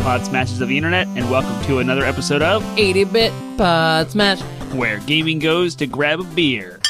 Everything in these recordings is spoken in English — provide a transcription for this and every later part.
Podsmashers of the internet, and welcome to another episode of 80-bit Podsmash, where gaming goes to grab a beer.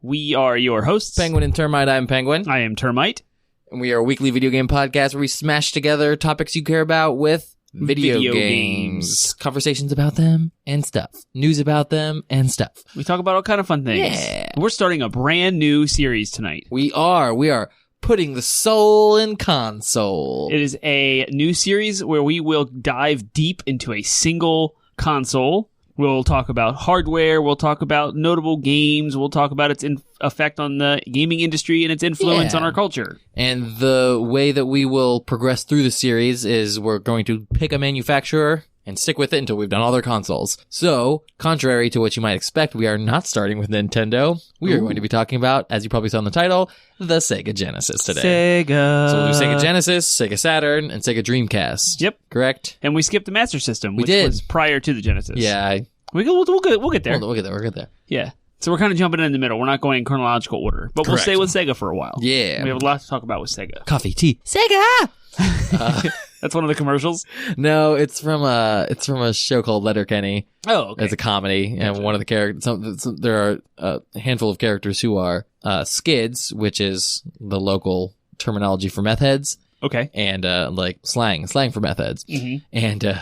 We are your hosts. Penguin and Termite. I'm Penguin. I am Termite. And we are a weekly video game podcast where we smash together topics you care about with video games. Conversations about them and stuff. News about them and stuff. We talk about all kind of fun things. Yeah. We're starting a brand new series tonight. We are putting the soul in console. It is a new series where we will dive deep into a single console. We'll talk about hardware, we'll talk about notable games, we'll talk about its effect on the gaming industry and its influence on our culture. And the way that we will progress through the series is we're going to pick a manufacturer and stick with it until we've done all their consoles. So, contrary to what you might expect, we are not starting with Nintendo. We are going to be talking about, as you probably saw in the title, the Sega Genesis today. Sega. So we'll do Sega Genesis, Sega Saturn, and Sega Dreamcast. Yep. Correct? And we skipped the Master System, which was prior to the Genesis. Yeah. We'll get there. We'll get there. Yeah. So we're kind of jumping in the middle. We're not going in chronological order. But we'll stay with Sega for a while. Yeah. We have a lot to talk about with Sega. Coffee, tea, Sega! That's one of the commercials? No, it's from a show called Letterkenny. Oh, okay. It's a comedy, and one of the characters, there are a handful of characters who are skids, which is the local terminology for meth heads. Okay. And like slang for meth heads. Mm-hmm. And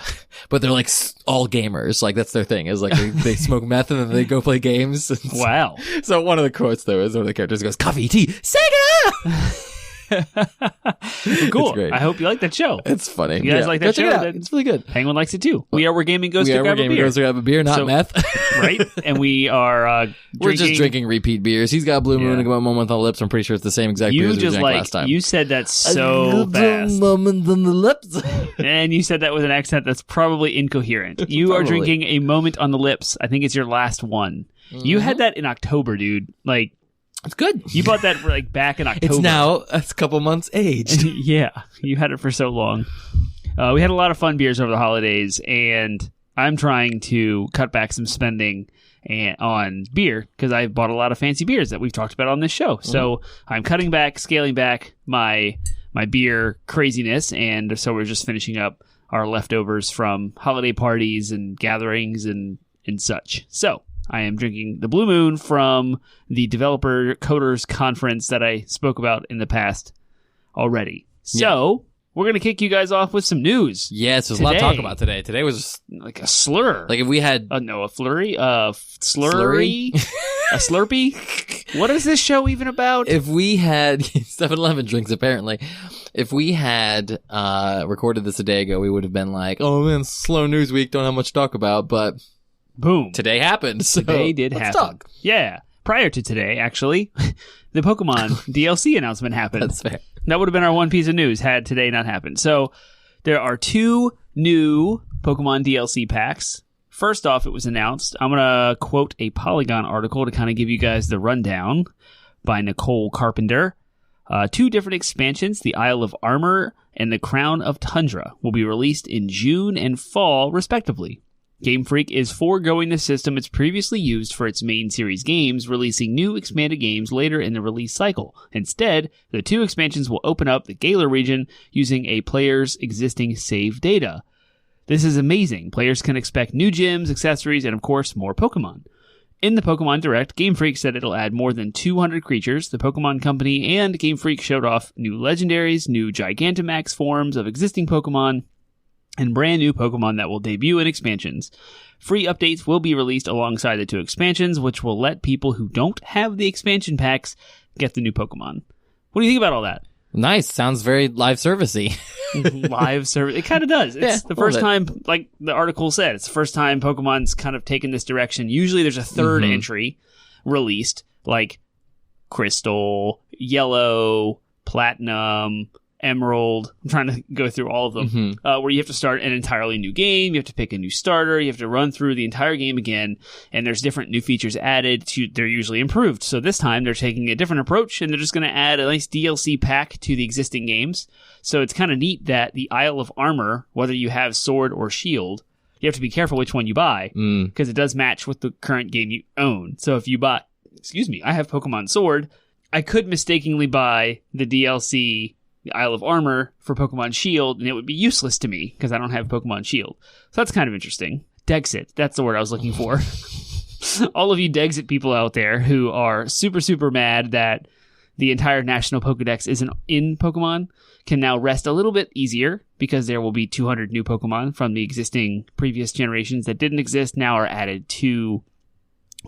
but they're like all gamers. Like that's their thing. Is like they smoke meth and then they go play games. Wow. So one of the quotes though is one of the characters goes, "Coffee, tea, Sega." Cool. I hope you like that show. It's funny. You guys like that show? It's really good. Penguin likes it too. We are where gaming goes to grab a beer. Goes to grab a beer, not meth. Right? And we are we're just drinking repeat beers. He's got Blue Moon and Moment on the Lips. I'm pretty sure it's the same exact beers we drank last time. You said that so fast. Moment on the lips. And you said that with an accent that's probably incoherent. You are drinking a Moment on the Lips. I think it's your last one. Mm-hmm. You had that in October, dude. Like, it's good. You bought that like back in October. It's now a couple months aged. Yeah, you had it for so long. We had a lot of fun beers over the holidays, and I'm trying to cut back some spending on beer because I bought a lot of fancy beers that we've talked about on this show. Mm-hmm. So I'm cutting back, scaling back my beer craziness, and so we're just finishing up our leftovers from holiday parties and gatherings and such. So I am drinking the Blue Moon from the Developer Coders Conference that I spoke about in the past already. So, we're going to kick you guys off with some news. Yes, there's a lot to talk about today. Today was like a slur. Like if we had... a flurry? Slurry? A Slurpee? What is this show even about? If we had 7-Eleven drinks, apparently. If we had recorded this a day ago, we would have been like, oh man, slow news week, don't have much to talk about, but... Boom. Today happened. So today did happen. Talk. Yeah. Prior to today, actually, the Pokemon DLC announcement happened. That's fair. That would have been our one piece of news had today not happened. So there are 2 new Pokemon DLC packs. First off, it was announced. I'm going to quote a Polygon article to kind of give you guys the rundown by Nicole Carpenter. 2 different expansions, the Isle of Armor and the Crown of Tundra, will be released in June and fall, respectively. Game Freak is foregoing the system it's previously used for its main series games, releasing new expanded games later in the release cycle. Instead, the 2 expansions will open up the Galar region using a player's existing save data. This is amazing. Players can expect new gyms, accessories, and of course, more Pokemon. In the Pokemon Direct, Game Freak said it'll add more than 200 creatures. The Pokemon Company and Game Freak showed off new legendaries, new Gigantamax forms of existing Pokemon, and brand new Pokemon that will debut in expansions. Free updates will be released alongside the 2 expansions, which will let people who don't have the expansion packs get the new Pokemon. What do you think about all that? Nice. Sounds very live servicey. Live service. It kind of does. It's the first time, like the article said, it's the first time Pokemon's kind of taken this direction. Usually there's a third entry released, like Crystal, Yellow, Platinum, Emerald. I'm trying to go through all of them, where you have to start an entirely new game. You have to pick a new starter. You have to run through the entire game again, and there's different new features added. They're usually improved. So this time they're taking a different approach, and they're just going to add a nice DLC pack to the existing games. So it's kind of neat that the Isle of Armor, whether you have Sword or Shield, you have to be careful which one you buy, because it does match with the current game you own. So if you buy, I have Pokemon Sword, I could mistakenly buy the DLC the Isle of Armor for Pokemon Shield, and it would be useless to me because I don't have Pokemon Shield. So that's kind of interesting. Dexit, that's the word I was looking for. All of you Dexit people out there who are super, super mad that the entire National Pokedex isn't in Pokemon can now rest a little bit easier because there will be 200 new Pokemon from the existing previous generations that didn't exist now are added to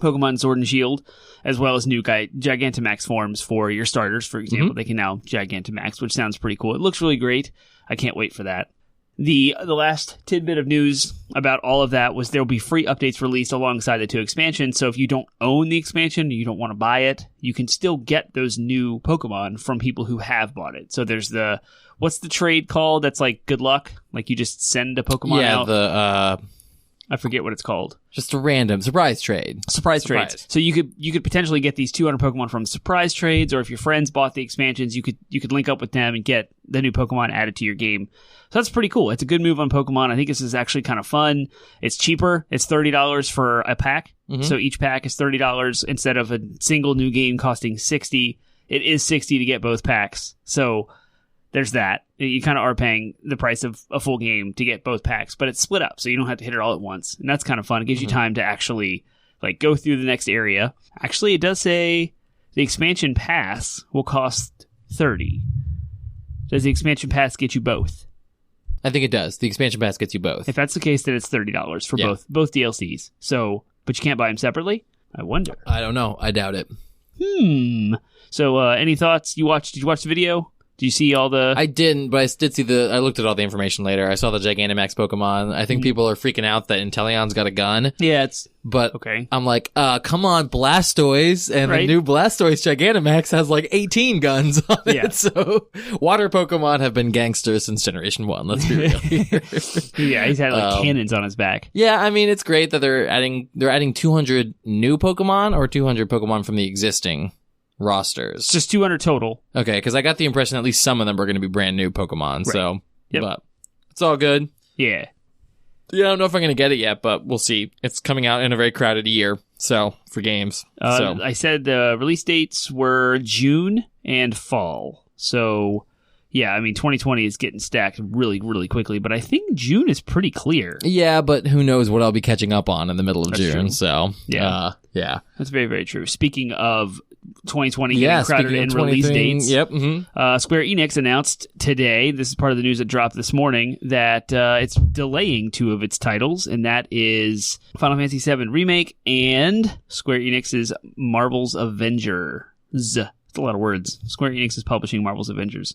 Pokemon Sword and Shield, as well as new Gigantamax forms for your starters, for example. They can now Gigantamax, which sounds pretty cool. It looks really great. I can't wait for that. The last tidbit of news about all of that was there will be free updates released alongside the 2 expansions. So if you don't own the expansion, you don't want to buy it, you can still get those new Pokemon from people who have bought it. So there's what's the trade called? That's like good luck. Like you just send a Pokemon out. I forget what it's called. Just a random surprise trade. Surprise trades. So you could potentially get these 200 Pokemon from surprise trades, or if your friends bought the expansions, you could link up with them and get the new Pokemon added to your game. So that's pretty cool. It's a good move on Pokemon. I think this is actually kind of fun. It's cheaper. It's $30 for a pack. So each pack is $30 instead of a single new game costing $60. It is $60 to get both packs. So there's that. You kind of are paying the price of a full game to get both packs, but it's split up, so you don't have to hit it all at once. And that's kind of fun. It gives you time to actually like go through the next area. Actually, it does say the expansion pass will cost $30. Does the expansion pass get you both? I think it does. The expansion pass gets you both. If that's the case, then it's $30 for both DLCs. So, but you can't buy them separately? I wonder. I don't know. I doubt it. So, any thoughts? Did you watch the video? Do you see all the... I didn't, but I did see I looked at all the information later. I saw the Gigantamax Pokemon. I think people are freaking out that Inteleon's got a gun. Yeah, it's... But okay. I'm like, come on, Blastoise. And the new Blastoise Gigantamax has like 18 guns on it. So water Pokemon have been gangsters since Generation 1. Let's be real here. Yeah, he's had like cannons on his back. Yeah, I mean, it's great that they're adding 200 new Pokemon or 200 Pokemon from the existing rosters. It's just 200 total. Okay, because I got the impression at least some of them are going to be brand new Pokemon. Right. So, but it's all good. Yeah. I don't know if I'm going to get it yet, but we'll see. It's coming out in a very crowded year, so for games. I said the release dates were June and fall. So, yeah, I mean, 2020 is getting stacked really, really quickly, but I think June is pretty clear. Yeah, but who knows what I'll be catching up on in the middle of June. True. So, yeah. That's very, very true. Speaking of 2020 getting crowded in release dates. Yep. Square Enix announced today, this is part of the news that dropped this morning, that it's delaying 2 of its titles, and that is Final Fantasy VII Remake and Square Enix's Marvel's Avengers. It's a lot of words. Square Enix is publishing Marvel's Avengers.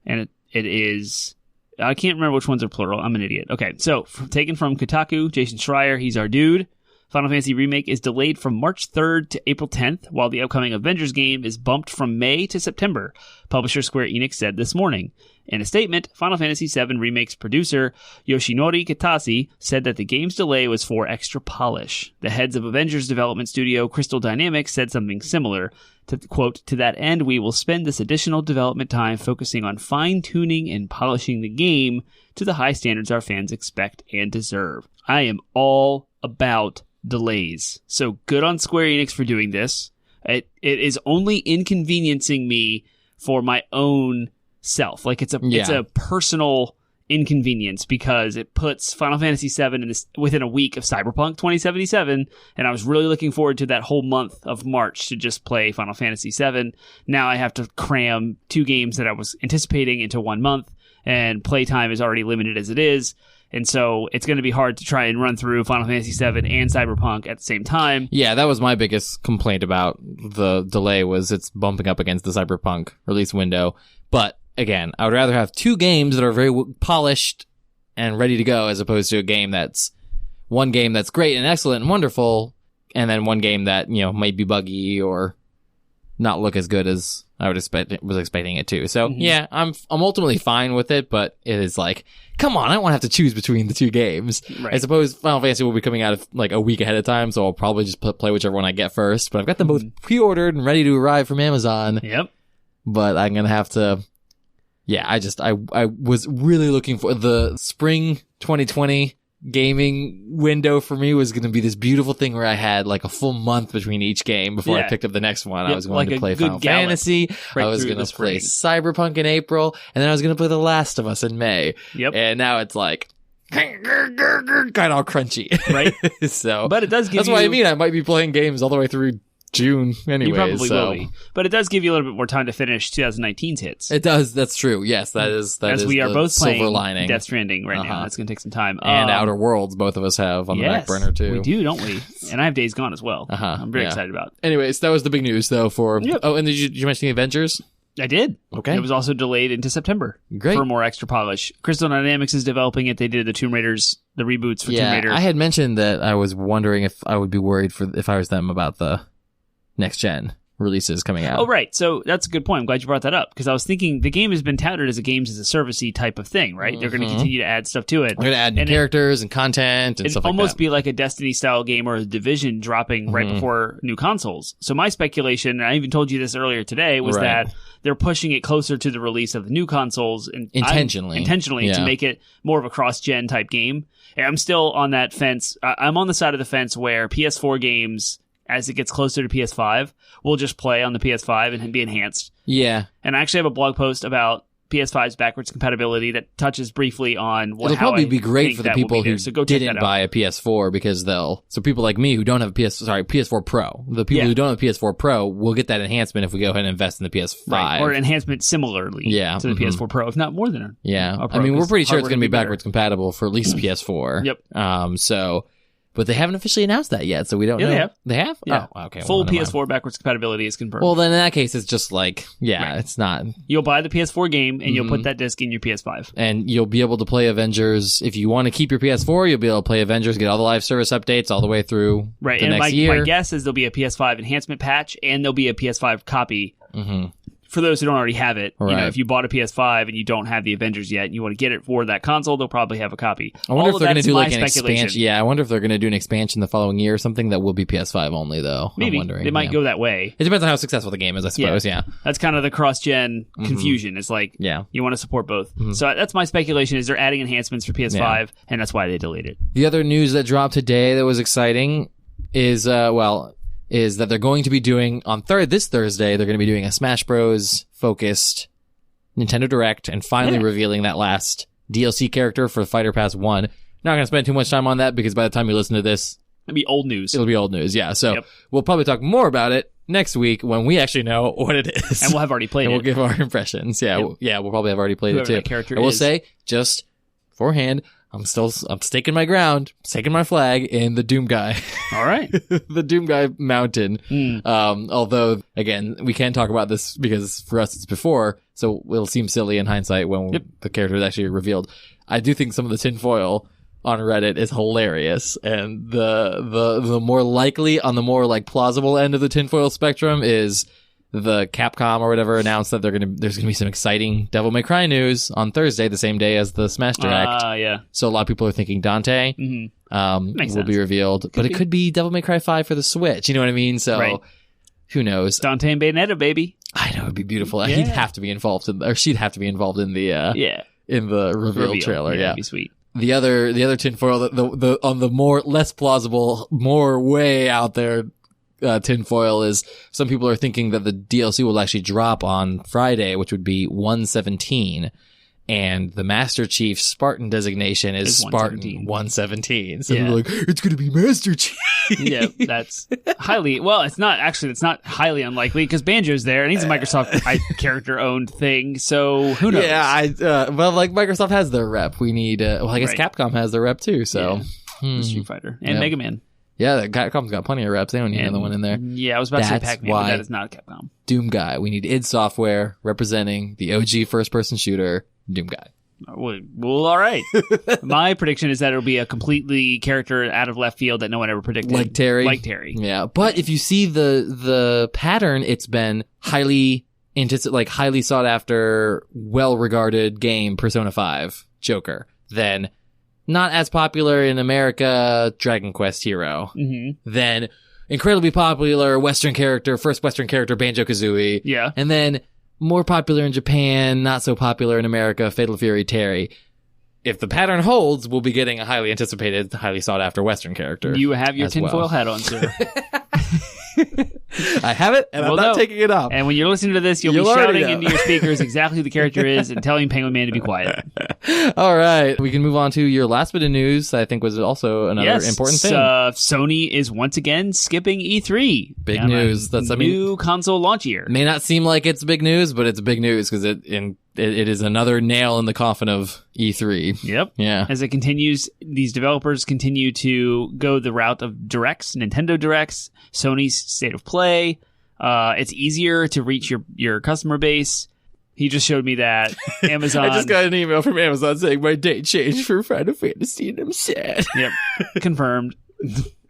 And it is... I can't remember which ones are plural. I'm an idiot. Okay, so taken from Kotaku, Jason Schreier, he's our dude. Final Fantasy Remake is delayed from March 3rd to April 10th, while the upcoming Avengers game is bumped from May to September, publisher Square Enix said this morning. In a statement, Final Fantasy VII Remake's producer, Yoshinori Kitase, said that the game's delay was for extra polish. The heads of Avengers development studio Crystal Dynamics said something similar. To quote, "To that end, we will spend this additional development time focusing on fine-tuning and polishing the game to the high standards our fans expect and deserve." I am all about delays. So good on Square Enix for doing this. It is only inconveniencing me for my own self. Like it's a personal inconvenience because it puts Final Fantasy VII within a week of Cyberpunk 2077, and I was really looking forward to that whole month of March to just play Final Fantasy VII. Now I have to cram 2 games that I was anticipating into 1 month, and playtime is already limited as it is. And so it's going to be hard to try and run through Final Fantasy VII and Cyberpunk at the same time. Yeah, that was my biggest complaint about the delay was it's bumping up against the Cyberpunk release window. But again, I would rather have 2 games that are very polished and ready to go as opposed to one game that's great and excellent and wonderful, and then one game that, might be buggy or not look as good as I was expecting it to. So yeah, I'm ultimately fine with it, but it is like, come on, I don't want to have to choose between the 2 games. Right. I suppose Final Fantasy will be coming out like a week ahead of time, so I'll probably just play whichever one I get first. But I've got them both pre-ordered and ready to arrive from Amazon. Yep. But I'm gonna have to. Yeah, I was really looking for the spring 2020 gaming window for me was going to be this beautiful thing where I had like a full month between each game before I picked up the next one. I was going to play Final Fantasy. I was going to play Cyberpunk in April, and then I was going to play The Last of Us in May. Yep. And now it's like kind of all crunchy. Right. So, but it does give that's what I mean. I might be playing games all the way through June anyway. You probably will be. But it does give you a little bit more time to finish 2019's hits. It does. That's true. Yes, that is As we are both playing silver lining. Death Stranding right now. That's going to take some time. And Outer Worlds, both of us have on the back burner too. We do, don't we? And I have Days Gone as well. I'm very excited about. Anyways, that was the big news though for... Yep. Oh, and did you mention the Avengers? I did. Okay. It was also delayed into September. Great. For more extra polish. Crystal Dynamics is developing it. They did the Tomb Raiders, the reboots for Tomb Raider. I had mentioned that I was wondering if I would be worried if I was them about the next gen releases coming out. Oh, right. So that's a good point. I'm glad you brought that up because I was thinking the game has been touted as a games as a servicey type of thing, right? They're going to continue to add stuff to it. They're going to add new characters and content and stuff like that. It'd almost be like a Destiny style game or a Division dropping right before new consoles. So my speculation, and I even told you this earlier today, was that they're pushing it closer to the release of the new consoles and intentionally to make it more of a cross-gen type game. And I'm still on that fence. I'm on the side of the fence where PS4 games, as it gets closer to PS5, we'll just play on the PS5 and be enhanced. Yeah. And I actually have a blog post about PS5's backwards compatibility that touches briefly on it'll probably be great for the people who didn't buy a PS4 because so people like me who don't have a PS4 Pro, the people who don't have a PS4 Pro will get that enhancement if we go ahead and invest in the PS5. Right. Or an enhancement similarly to the PS4 Pro, if not more than a Pro, I mean, we're pretty sure it's going to be backwards compatible for at least PS4. Yep. But they haven't officially announced that yet, so we don't know. They have? Yeah. Oh, okay. Full PS4 backwards compatibility is confirmed. Well, then in that case, it's just like, it's not. You'll buy the PS4 game, and you'll put that disc in your PS5. And you'll be able to play Avengers. If you want to keep your PS4, you'll be able to play Avengers, get all the live service updates all the way through the next year. My guess is there'll be a PS5 enhancement patch, and there'll be a PS5 copy. For those who don't already have it, you know, if you bought a PS5 and you don't have the Avengers yet and you want to get it for that console, they'll probably have a copy. I wonder if they're going to do like an expansion. Yeah, I wonder if they're going to do an expansion the following year or something that will be PS5 only, though. Maybe. I'm wondering. They might go that way. It depends on how successful the game is, I suppose, yeah. That's kind of the cross-gen confusion. It's like, you want to support both. So that's my speculation is they're adding enhancements for PS5, and that's why they delayed it. The other news that dropped today that was exciting is that they're going to be doing on this Thursday, they're going to be doing a Smash Bros. Focused Nintendo Direct and finally revealing that last DLC character for Fighter Pass 1. Not going to spend too much time on that because by the time you listen to this, it'll be old news. Yeah. So we'll probably talk more about it next week when we actually know what it is. And we'll have already played and we'll give our impressions. Yeah. We'll probably have already played it too. I will say, just beforehand, I'm staking my ground, staking my flag in the Doom Guy. All right. The Doom Guy mountain. Although, again, we can talk about this because for us it's before, so it'll seem silly in hindsight when the character is actually revealed. I do think some of the tinfoil on Reddit is hilarious, and the more likely, on the more like plausible end of the tinfoil spectrum is the Capcom or whatever announced that there's gonna be some exciting Devil May Cry news on Thursday, the same day as the Smash Direct. So a lot of people are thinking Dante will be revealed, but it could be Devil May Cry 5 for the Switch. You know what I mean? So who knows? Dante and Bayonetta, baby. I know, it'd be beautiful. He'd have to be involved she'd have to be involved in the in the reveal trailer. Yeah, that'd be sweet. The other tinfoil, the on the more less plausible, more way out there. Tinfoil is some people are thinking that the DLC will actually drop on Friday, which would be 117, and the Master Chief Spartan designation is Spartan 117. So they're like, it's going to be Master Chief. Yeah, that's it's not highly unlikely because Banjo's there and he's a Microsoft character owned thing. So who knows? Yeah, Microsoft has their rep. We need, I guess Capcom has their rep too. So Street Fighter and Mega Man. Yeah, Capcom's got plenty of reps. They don't need another one in there. Yeah, I was about to say Pac-Man, but that is not Capcom. Doom Guy. We need id Software representing the OG first-person shooter, Doom Guy. Well, all right. My prediction is that it'll be a completely character out of left field that no one ever predicted. Like Terry. Yeah, but if you see the pattern, it's been highly sought after, well-regarded game, Persona 5, Joker. Then not as popular in America, Dragon Quest hero. Then incredibly popular first Western character, Banjo-Kazooie. Yeah. And then more popular in Japan, not so popular in America, Fatal Fury Terry. if the pattern holds, we'll be getting a highly anticipated, highly sought after Western character. You have your as tinfoil well. hat on, sir. I have it, and I'm not taking it off. And when you're listening to this, you'll be shouting into your speakers exactly who the character is and telling Penguin Man to be quiet. All right. We can move on to your last bit of news, I think was also another important thing. Sony is once again skipping E3. Big news. That's new console launch year. May not seem like it's big news, but it's big news because it is another nail in the coffin of E3. Yep. Yeah. As it continues, these developers continue to go the route of Directs, Nintendo Directs, Sony's State of Play. It's easier to reach your customer base. He just showed me that Amazon... I just got an email from Amazon saying my date changed for Final Fantasy and I'm sad. Yep. Confirmed.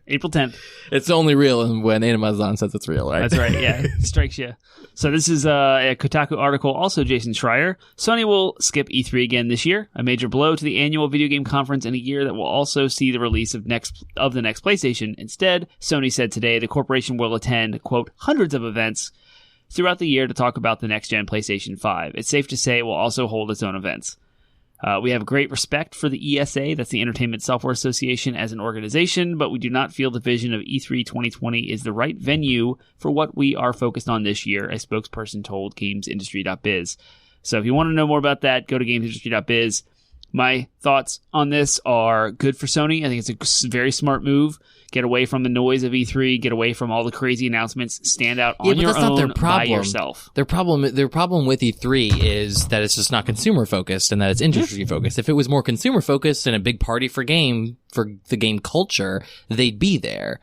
April 10th. It's only real when Amazon says it's real, right? That's right, yeah. It strikes you. So this is a Kotaku article, also Jason Schreier. Sony will skip E3 again this year, a major blow to the annual video game conference in a year that will also see the release of the next PlayStation. Instead, Sony said today the corporation will attend, quote, hundreds of events throughout the year to talk about the next-gen PlayStation 5. It's safe to say it will also hold its own events. We have great respect for the ESA, that's the Entertainment Software Association, as an organization, but we do not feel the vision of E3 2020 is the right venue for what we are focused on this year, a spokesperson told GamesIndustry.biz. So if you want to know more about that, go to GamesIndustry.biz. My thoughts on this are good for Sony. I think it's a very smart move. Get away from the noise of E3. Get away from all the crazy announcements. Stand out on your own by yourself. Their problem with E3 is that it's just not consumer focused and that it's industry focused. If it was more consumer focused and a big party for the game culture, they'd be there.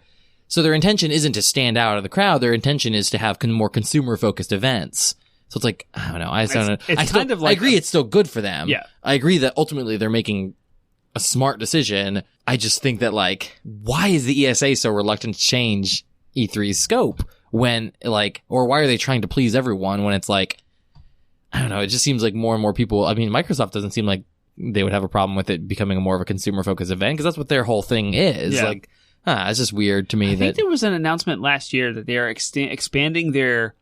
So their intention isn't to stand out of the crowd. Their intention is to have more consumer focused events. So it's like, I don't know. I agree it's still good for them. Yeah. I agree that ultimately they're making a smart decision. I just think that, like, why is the ESA so reluctant to change E3's scope when, like, or why are they trying to please everyone when it's like, I don't know, it just seems like more and more people, I mean, Microsoft doesn't seem like they would have a problem with it becoming more of a consumer focused event because that's what their whole thing is. Yeah. Like, it's just weird to me. I think there was an announcement last year that they are expanding their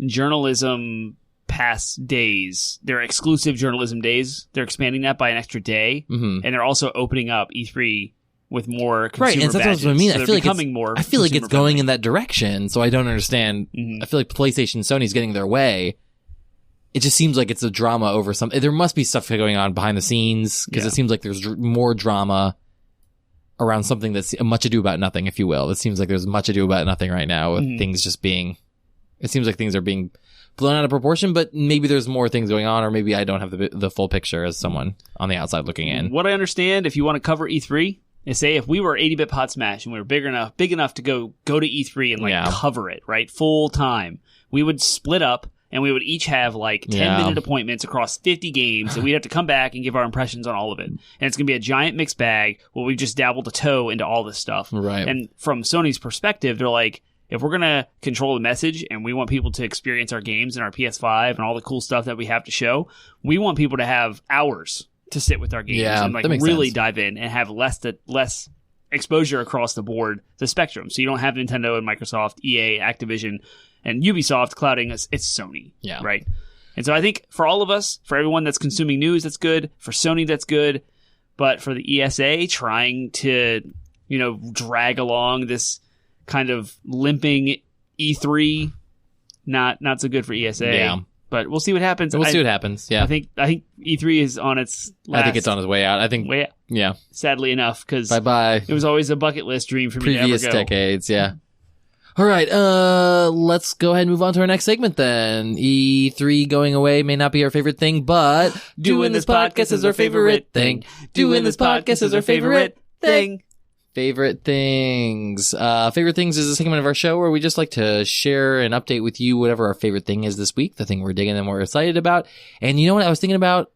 journalism pass days, their exclusive journalism days. They're expanding that by an extra day, and they're also opening up E3 with more consumer and that's badges. what I mean. So I feel like it's going in that direction, so I don't understand. I feel like PlayStation and Sony's getting their way. It just seems like it's a drama over something. There must be stuff going on behind the scenes because it seems like there's more drama around something that's much ado about nothing, if you will. It seems like there's much ado about nothing right now with things just being... It seems like things are being blown out of proportion, but maybe there's more things going on, or maybe I don't have the full picture as someone on the outside looking in. What I understand, if you want to cover E3, is say if we were 80-bit Podsmash and we were big enough to go to E3 and cover it, right, full time, we would split up and we would each have like 10-minute appointments across 50 games, and we'd have to come back and give our impressions on all of it. And it's going to be a giant mixed bag where we've just dabbled a toe into all this stuff. Right. And from Sony's perspective, they're like, if we're going to control the message and we want people to experience our games and our PS5 and all the cool stuff that we have to show, we want people to have hours to sit with our games and like really dive in and have less exposure across the board, the spectrum. So you don't have Nintendo and Microsoft, EA, Activision, and Ubisoft clouding us. It's Sony, right? And so I think for all of us, for everyone that's consuming news, that's good. For Sony, that's good. But for the ESA trying to, drag along this kind of limping E3, not so good for ESA. Yeah. But we'll see what happens. We'll see what happens. Yeah. I think E3 is on its last... I think it's on its way out. Way out. Yeah. Sadly enough, because bye-bye. It was always a bucket list dream for me to ever go. Previous decades, yeah. All right, let's go ahead and move on to our next segment then. E3 going away may not be our favorite thing, but doing this podcast is our favorite thing. Doing this podcast is our favorite thing. Favorite Things. Favorite Things is a segment of our show where we just like to share and update with you whatever our favorite thing is this week, the thing we're digging and we're excited about. And you know what I was thinking about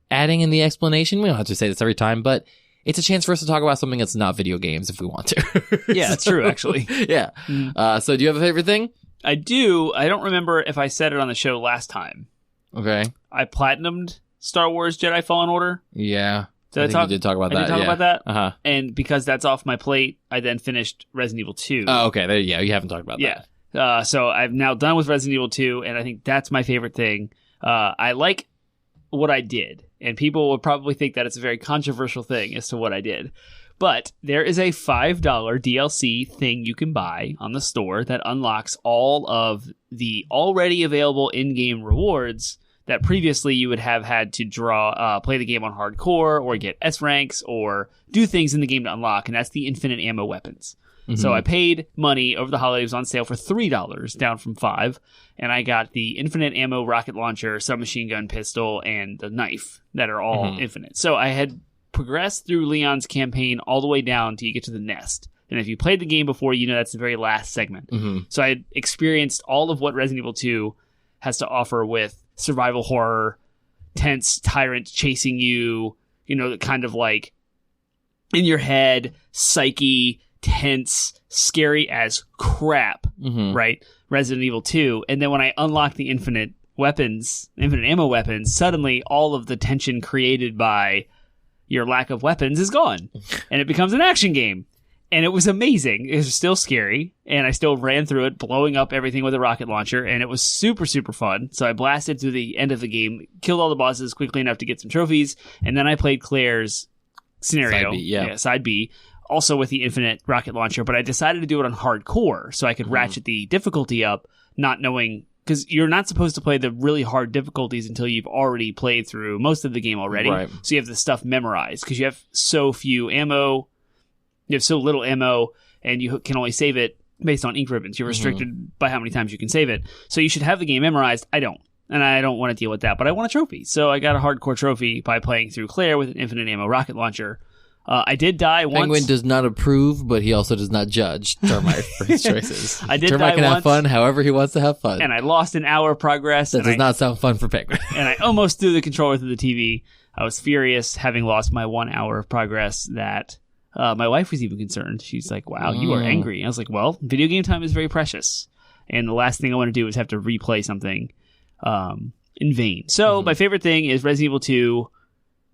adding in the explanation? We don't have to say this every time, but it's a chance for us to talk about something that's not video games if we want to. Yeah, that's true, actually. Yeah. So do you have a favorite thing? I do. I don't remember if I said it on the show last time. Okay. I platinumed Star Wars Jedi Fallen Order. Yeah. I think you did talk about that. I did talk about that. Uh-huh. And because that's off my plate, I then finished Resident Evil 2. Oh, okay. You haven't talked about that. So I'm now done with Resident Evil 2, and I think that's my favorite thing. I like what I did. And people would probably think that it's a very controversial thing as to what I did. But there is a $5 DLC thing you can buy on the store that unlocks all of the already available in-game rewards that previously you would have had to play the game on hardcore or get S ranks or do things in the game to unlock, and that's the infinite ammo weapons. Mm-hmm. So I paid money over the holidays on sale for $3, down from $5, and I got the infinite ammo rocket launcher, submachine gun pistol, and the knife that are all infinite. So I had progressed through Leon's campaign all the way down till you get to the nest. And if you played the game before, you know that's the very last segment. Mm-hmm. So I had experienced all of what Resident Evil 2 has to offer with survival horror, tense tyrant chasing you, kind of like in your head, psyche, tense, scary as crap, right? Resident Evil 2. And then when I unlocked the infinite ammo weapons, suddenly all of the tension created by your lack of weapons is gone. And it becomes an action game. And it was amazing. It was still scary. And I still ran through it, blowing up everything with a rocket launcher. And it was super, super fun. So I blasted through the end of the game, killed all the bosses quickly enough to get some trophies. And then I played Claire's scenario. Side B, Side B. Also with the infinite rocket launcher. But I decided to do it on hardcore so I could ratchet the difficulty up, not knowing... Because you're not supposed to play the really hard difficulties until you've already played through most of the game already. Right. So you have the stuff memorized because you have so few ammo. You have so little ammo, and you can only save it based on ink ribbons. You're restricted by how many times you can save it. So you should have the game memorized. I don't. And I don't want to deal with that, but I want a trophy. So I got a hardcore trophy by playing through Claire with an infinite ammo rocket launcher. I did die once. Penguin does not approve, but he also does not judge Termite for his choices. I did Termite die can once, have fun however he wants to have fun. And I lost an hour of progress. That does not sound fun for Penguin. And I almost threw the controller through the TV. I was furious, having lost my 1 hour of progress, that my wife was even concerned. She's like, wow, you are angry. I was like, well, video game time is very precious. And the last thing I want to do is have to replay something in vain. So my favorite thing is Resident Evil 2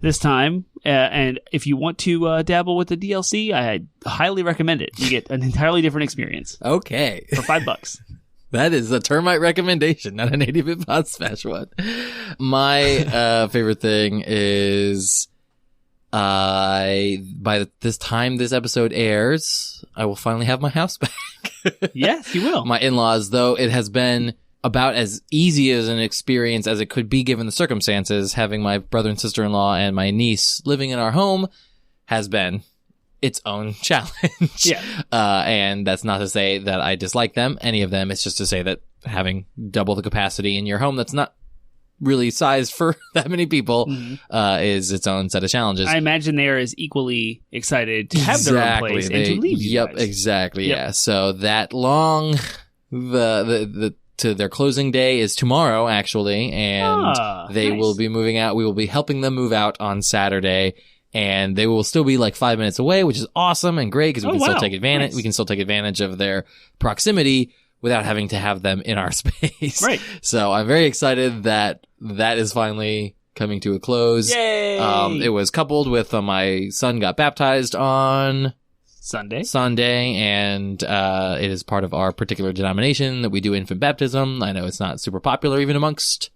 this time. And if you want to dabble with the DLC, I highly recommend it. You get an entirely different experience. Okay. For $5. That is a Termite recommendation, not an 80-bit Podsmash one. My favorite thing is by this time this episode airs, I will finally have my house back. Yes, you will. My in-laws, though it has been about as easy as an experience as it could be given the circumstances, having my brother and sister-in-law and my niece living in our home has been its own challenge. Yeah. And that's not to say that I dislike them, any of them. It's just to say that having double the capacity in your home that's not really sized for that many people is its own set of challenges. I imagine they are as equally excited to have their own place and to leave you guys. Exactly. Yep. Yeah. So that long, to their closing day is tomorrow, actually, and they will be moving out. We will be helping them move out on Saturday, and they will still be like 5 minutes away, which is awesome and great because we can still take advantage. Nice. We can still take advantage of their proximity without having to have them in our space. Right. So I'm very excited that that is finally coming to a close. Yay! It was coupled with my son got baptized on Sunday, and it is part of our particular denomination that we do infant baptism. I know it's not super popular even amongst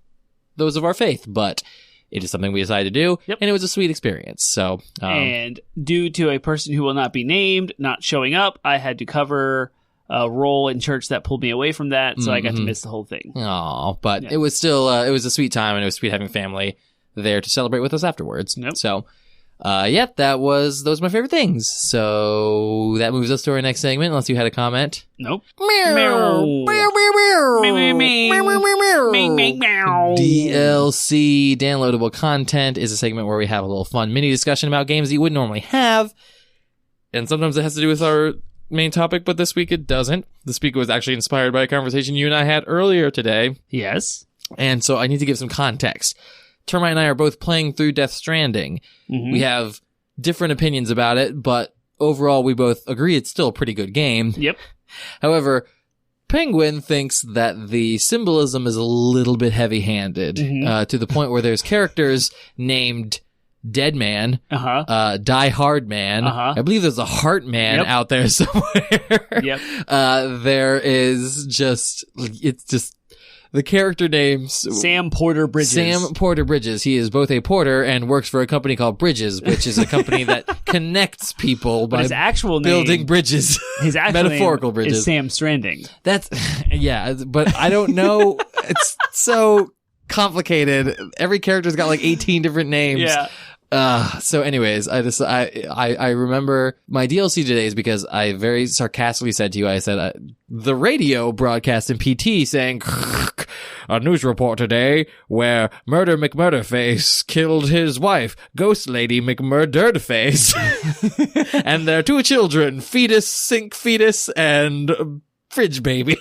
those of our faith, but it is something we decided to do, and it was a sweet experience. So, and due to a person who will not be named not showing up, I had to cover a role in church that pulled me away from that, so I got to miss the whole thing. Oh, but it was still it was a sweet time, and it was sweet having family there to celebrate with us afterwards. So. Those were my favorite things. So that moves us to our next segment, unless you had a comment. Nope. DLC downloadable content is a segment where we have a little fun mini discussion about games that you wouldn't normally have. And sometimes it has to do with our main topic, but this week it doesn't. This week was actually inspired by a conversation you and I had earlier today. Yes. And so I need to give some context. Termite and I are both playing through Death Stranding. We have different opinions about it, but overall we both agree it's still a pretty good game. Yep. However, Penguin thinks that the symbolism is a little bit heavy-handed, to the point where there's characters named Dead Man, Die Hard Man. I believe there's a Heart Man out there somewhere. There is just, it's just, the character names Sam Porter Bridges. Sam Porter Bridges. He is both a porter and works for a company called Bridges, which is a company that connects people But by his actual name, building bridges. his actual metaphorical name bridges. is Sam Stranding. That's yeah, but I don't know. It's so complicated. Every character's got like 18 different names. Yeah. So anyways, I remember my DLC today is because I very sarcastically said to you, I said, the radio broadcast in PT saying, a news report today where Murder McMurderface killed his wife, Ghost Lady McMurderface, and their 2 children, Fetus, Sink Fetus, and Fridge Baby.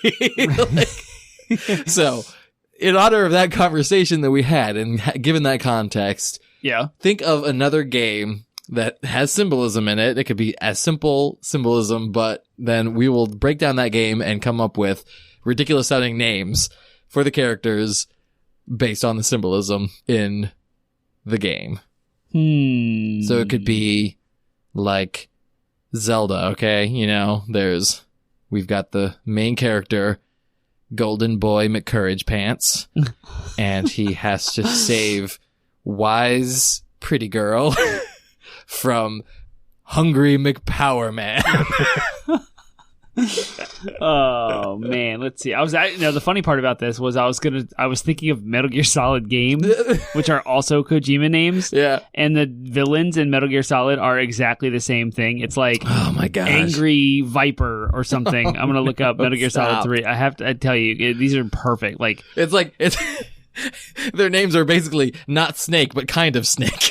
So, in honor of that conversation that we had, and given that context, Yeah. think of another game that has symbolism in it. It could be as simple symbolism, but then we will break down that game and come up with ridiculous sounding names for the characters based on the symbolism in the game. So it could be like Zelda, okay? You know, we've got the main character, Golden Boy McCourage Pants, and he has to save wise pretty girl from Hungry McPower Man. Oh man, let's see. The funny part about this was I was thinking of Metal Gear Solid games, which are also Kojima names. Yeah. And the villains in Metal Gear Solid are exactly the same thing. It's like Oh my gosh. Angry Viper or something. I'm gonna look up Metal Gear Solid Stop. 3. I tell you, these are perfect. Like It's their names are basically not Snake, but kind of Snake.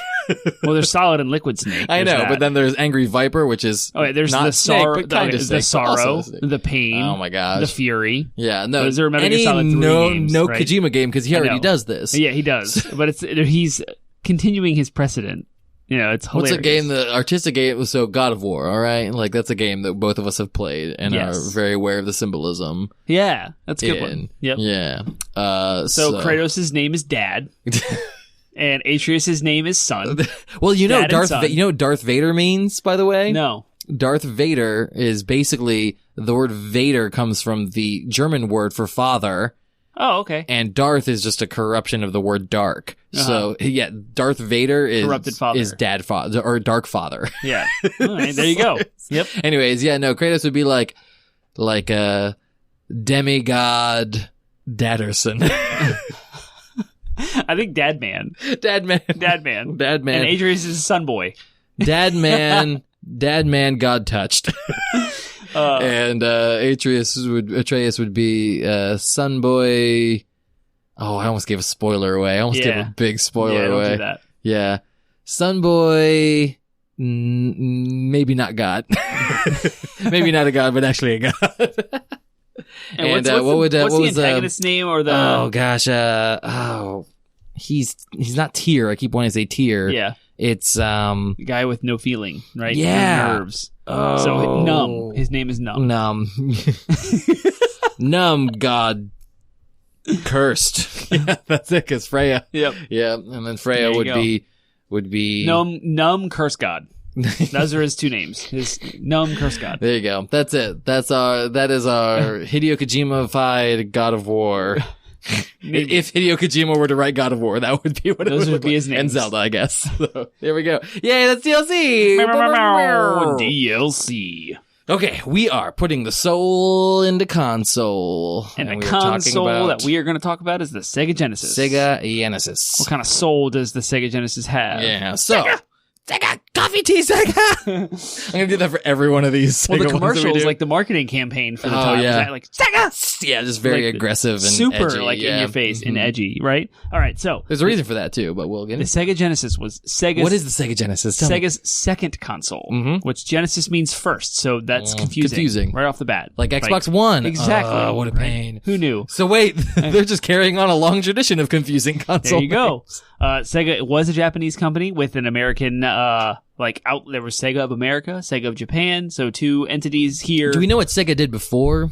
well, there's Solid and Liquid Snake. I There's know, that. but then there's Angry Viper, which is there's not the Snake, sorrow, but kind of the Snake, sorrow, also Snake. the pain. Oh my gosh. The fury. Yeah, no. Those are Metal Gear any Solid 3 games, no right? Kojima game because he I already know. does this. Yeah, he does. But he's continuing his precedent. You know, it's hilarious. What's a game, the artistic game was so God of War, all right? Like that's a game that both of us have played and Yes. are very aware of the symbolism. Yeah, that's a good in. one. Yep. Yeah. So Kratos' name is Dad, and Atreus' name is Son. well, you know Dad and son. you know what Darth Vader means, by the way? No. Darth Vader is basically the word Vader comes from the German word for father. Oh, okay. And Darth is just a corruption of the word dark. So, yeah, Darth Vader is Corrupted father. is dad father or dark father. Yeah. All right, there you go. Yep. Anyways, yeah, no, Kratos would be like a demigod Dadderson. I think Dad Man. Dad man. And Atreus is Son Boy. Dad man God touched. And Atreus would be son boy. Oh, I almost gave a spoiler away. I almost gave a big spoiler away. Don't do that. Yeah. Son boy, maybe not God. Maybe not a God, but actually a God. And what's the antagonist's name or the? Oh gosh, he's not Tyr. I keep wanting to say Tyr. Yeah. It's The guy with no feeling, right? Yeah. No nerves. Oh. So Numb. His name is Numb. Numb. Numb God cursed. Yeah, that's it. Cause Freya. Yep. Yeah, and then Freya would be Numb Curse God. Those are his 2 names. His Numb Curse God. There you go. That's it. That is our Hideo Kojima-fied God of War. If Hideo Kojima were to write God of War, that would be what Those it would be his names. And Zelda, I guess. So, there we go. Yay, that's DLC! DLC. Okay, we are putting the soul into console. And the we are talking console about that we are going to talk about is the Sega Genesis. Sega Genesis. What kind of soul does the Sega Genesis have? Yeah, so... Sega! Coffee tea, Sega! I'm gonna do that for every one of these. Well, Sega the ones that we commercials, do. like the marketing campaign for the Oh, time, yeah. was that like Sega, Yeah, just very like, aggressive and super, edgy, like in yeah. your face and Mhm. edgy, right? All right, so There's a reason for that too, but we'll get the into Sega Genesis was Sega's. What is the Sega Genesis? Tell me. Sega's second console, Mhm. which Genesis means first, so that's confusing right off the bat. Like Xbox One. Exactly. Oh, what a pain. Who knew? So wait, they're just carrying on a long tradition of confusing consoles. There you go. Sega was a Japanese company with an American, there was Sega of America, Sega of Japan, so 2 entities here. Do we know what Sega did before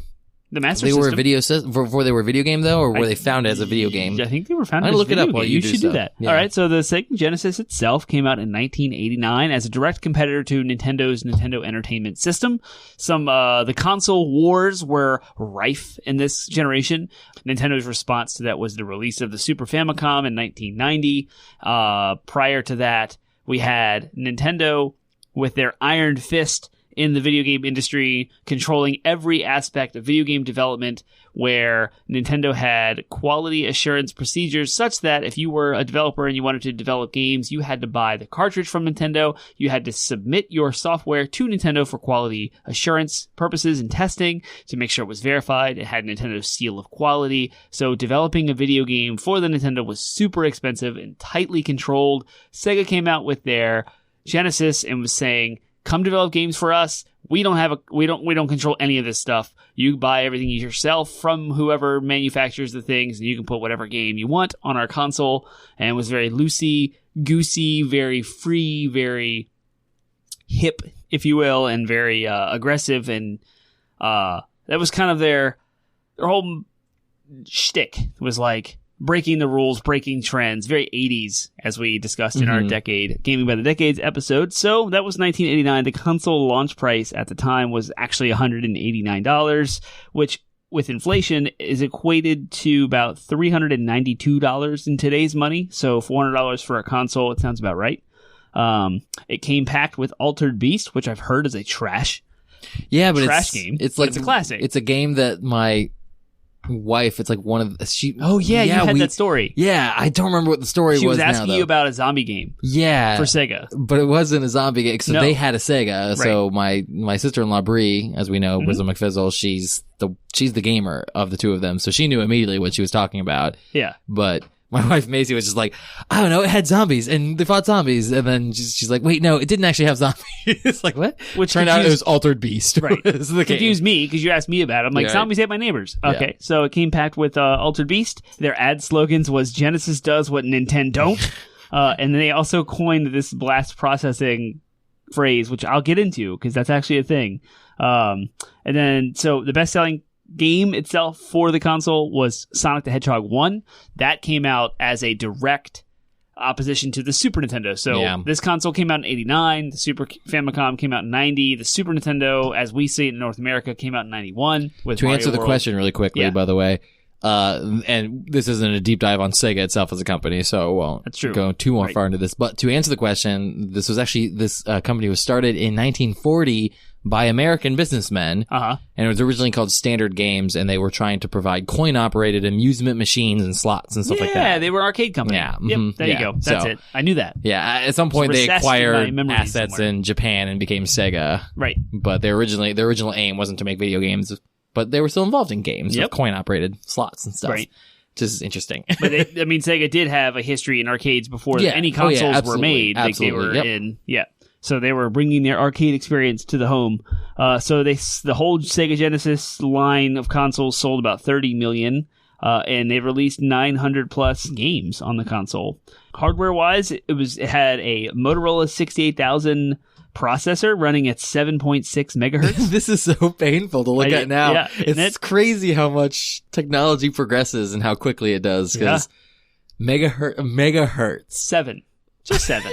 The Master They System. were a video before they were a video game, though, or were they founded as a video game? I think they were founded I'm as gonna look a it video up while game. you should do do that. Yeah. All right, so the Sega Genesis itself came out in 1989 as a direct competitor to Nintendo's Nintendo Entertainment System. The console wars were rife in this generation. Nintendo's response to that was the release of the Super Famicom in 1990. Prior to that, we had Nintendo with their iron fist in the video game industry, controlling every aspect of video game development, where Nintendo had quality assurance procedures such that if you were a developer and you wanted to develop games, you had to buy the cartridge from Nintendo, you had to submit your software to Nintendo for quality assurance purposes and testing to make sure it was verified. It had Nintendo's seal of quality. So developing a video game for the Nintendo was super expensive and tightly controlled. Sega came out with their Genesis and was saying, come develop games for us. We don't control any of this stuff. You buy everything yourself from whoever manufactures the things, and you can put whatever game you want on our console. And it was very loosey-goosey, very free, very hip, if you will, and very aggressive. And that was kind of their whole shtick. It was like breaking the rules, breaking trends, very 80s, as we discussed in our Gaming by the Decades episode. So that was 1989. The console launch price at the time was actually $189, which with inflation is equated to about $392 in today's money. So $400 for a console, it sounds about right. It came packed with Altered Beast, which I've heard is a trash game. It's like it's a classic. It's a game that my wife, it's like one of the, she. Oh yeah, you had that story. Yeah, I don't remember what the story was. She was asking now, you about a zombie game. Yeah, for Sega, but it wasn't a zombie game. So they had a Sega. Right. So my sister-in-law Bree, as we know, was a McFizzle. She's the gamer of the two of them, so she knew immediately what she was talking about. Yeah, but my wife Maisie was just like, I don't know, it had zombies and they fought zombies, and then she's like, wait, no, it didn't actually have zombies. It's like, what? Which turned out it was Altered Beast. Right. Confused me because you asked me about it. I'm like, zombies ate my neighbors. Okay, so it came packed with Altered Beast. Their ad slogans was Genesis does what Nintendo don't. And they also coined this blast processing phrase, which I'll get into because that's actually a thing. And then, so the best-selling game itself for the console was Sonic the Hedgehog 1. That came out as a direct opposition to the Super Nintendo. So this console came out in 89, the Super Famicom came out in 90, the Super Nintendo, as we see it in North America, came out in 91. To answer the question really quickly, by the way, and this isn't a deep dive on Sega itself as a company, so it won't go too far into this, but to answer the question, this company was started in 1940 by American businessmen, and it was originally called Standard Games, and they were trying to provide coin-operated amusement machines and slots and stuff like that. Yeah, they were an arcade company. Yeah. Yep, there you go. That's it. I knew that. Yeah, at some point they acquired assets in Japan and became Sega. Right. But their original aim wasn't to make video games, but they were still involved in games with coin-operated slots and stuff. Right. Just interesting. But Sega did have a history in arcades before any consoles were made. Absolutely. Like they were in, So they were bringing their arcade experience to the home. So the whole Sega Genesis line of consoles sold about 30 million, and they released 900 plus games on the console. Hardware-wise, it had a Motorola 68000 processor running at 7.6 megahertz. This is so painful to look at now. Yeah, it's crazy how much technology progresses and how quickly it does. Because megahertz. 7. Just 7.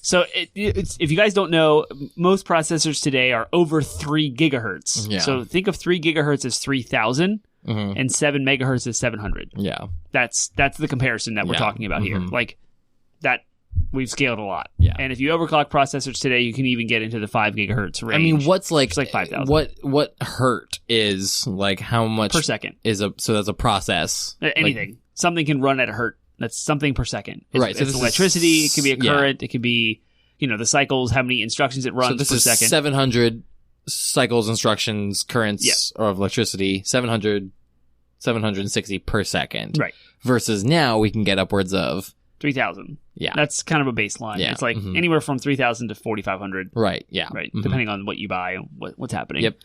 So if you guys don't know, most processors today are over 3 gigahertz. Yeah. So think of 3 gigahertz as 3,000 and 7 megahertz as 700. Yeah. That's the comparison that we're talking about here. Like that, we've scaled a lot. Yeah. And if you overclock processors today, you can even get into the 5 gigahertz range. I mean, what's like, it's like 5,000. What hertz is like how much per second so that's a process. Anything. Like, something can run at a hertz. That's something per second. Right. So it's electricity. It could be a current. It could be, the cycles, how many instructions it runs per second. So this is 700 cycles, instructions, currents of electricity, 760 per second. Right. Versus now we can get upwards of 3,000. Yeah. That's kind of a baseline. Yeah. It's like anywhere from 3,000 to 4,500. Right. Yeah. Right. Depending on what you buy and what's happening. Yep.